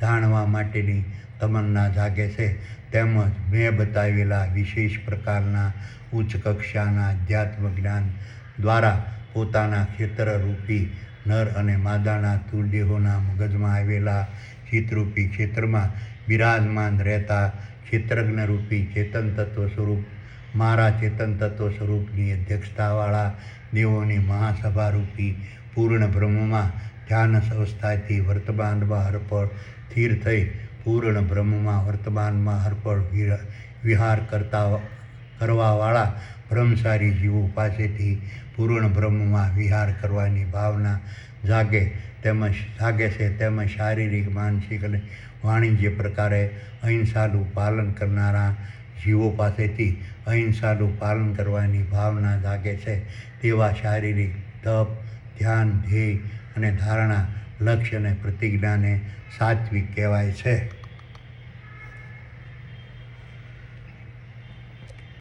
જાણવા માટેની તમન્ના જાગે છે. તેમજ મેં બતાવેલા વિશેષ પ્રકારના ઉચ્ચ કક્ષાના અધ્યાત્મ જ્ઞાન દ્વારા પોતાના ક્ષેત્રરૂપી નર અને માદાના સ્થૂળ દેહોના મગજમાં આવેલા ચિત્તરૂપી ક્ષેત્રમાં બિરાજમાન રહેતા ક્ષેત્રજ્ઞરૂપી ચેતન તત્વ સ્વરૂપ મારા ચેતન તત્વ સ્વરૂપની અધ્યક્ષતાવાળા દેવોની મહાસભારૂપી પૂર્ણ બ્રહ્મમાં ધ્યાન અવસ્થાથી વર્તમાનમાં હરપળ સ્થિર થઈ પૂર્ણ બ્રહ્મમાં વર્તમાનમાં હરપળ વિહાર કરવાવાળા બ્રહ્મચારી જીવો પાસેથી પૂર્ણ બ્રહ્મમાં વિહાર કરવાની ભાવના જાગે છે. તેમજ શારીરિક, માનસિક અને વાણિજ્ય પ્રકારે અહિંસાનું પાલન કરનારા જીવો પાસેથી અહિંસાનું પાલન કરવાની ભાવના જાગે છે. તેવા શારીરિક તપ, ધ્યાન, ધ્યેય અને ધારણા, લક્ષ્ય અને પ્રતિજ્ઞાને સાત્વિક કહેવાય છે.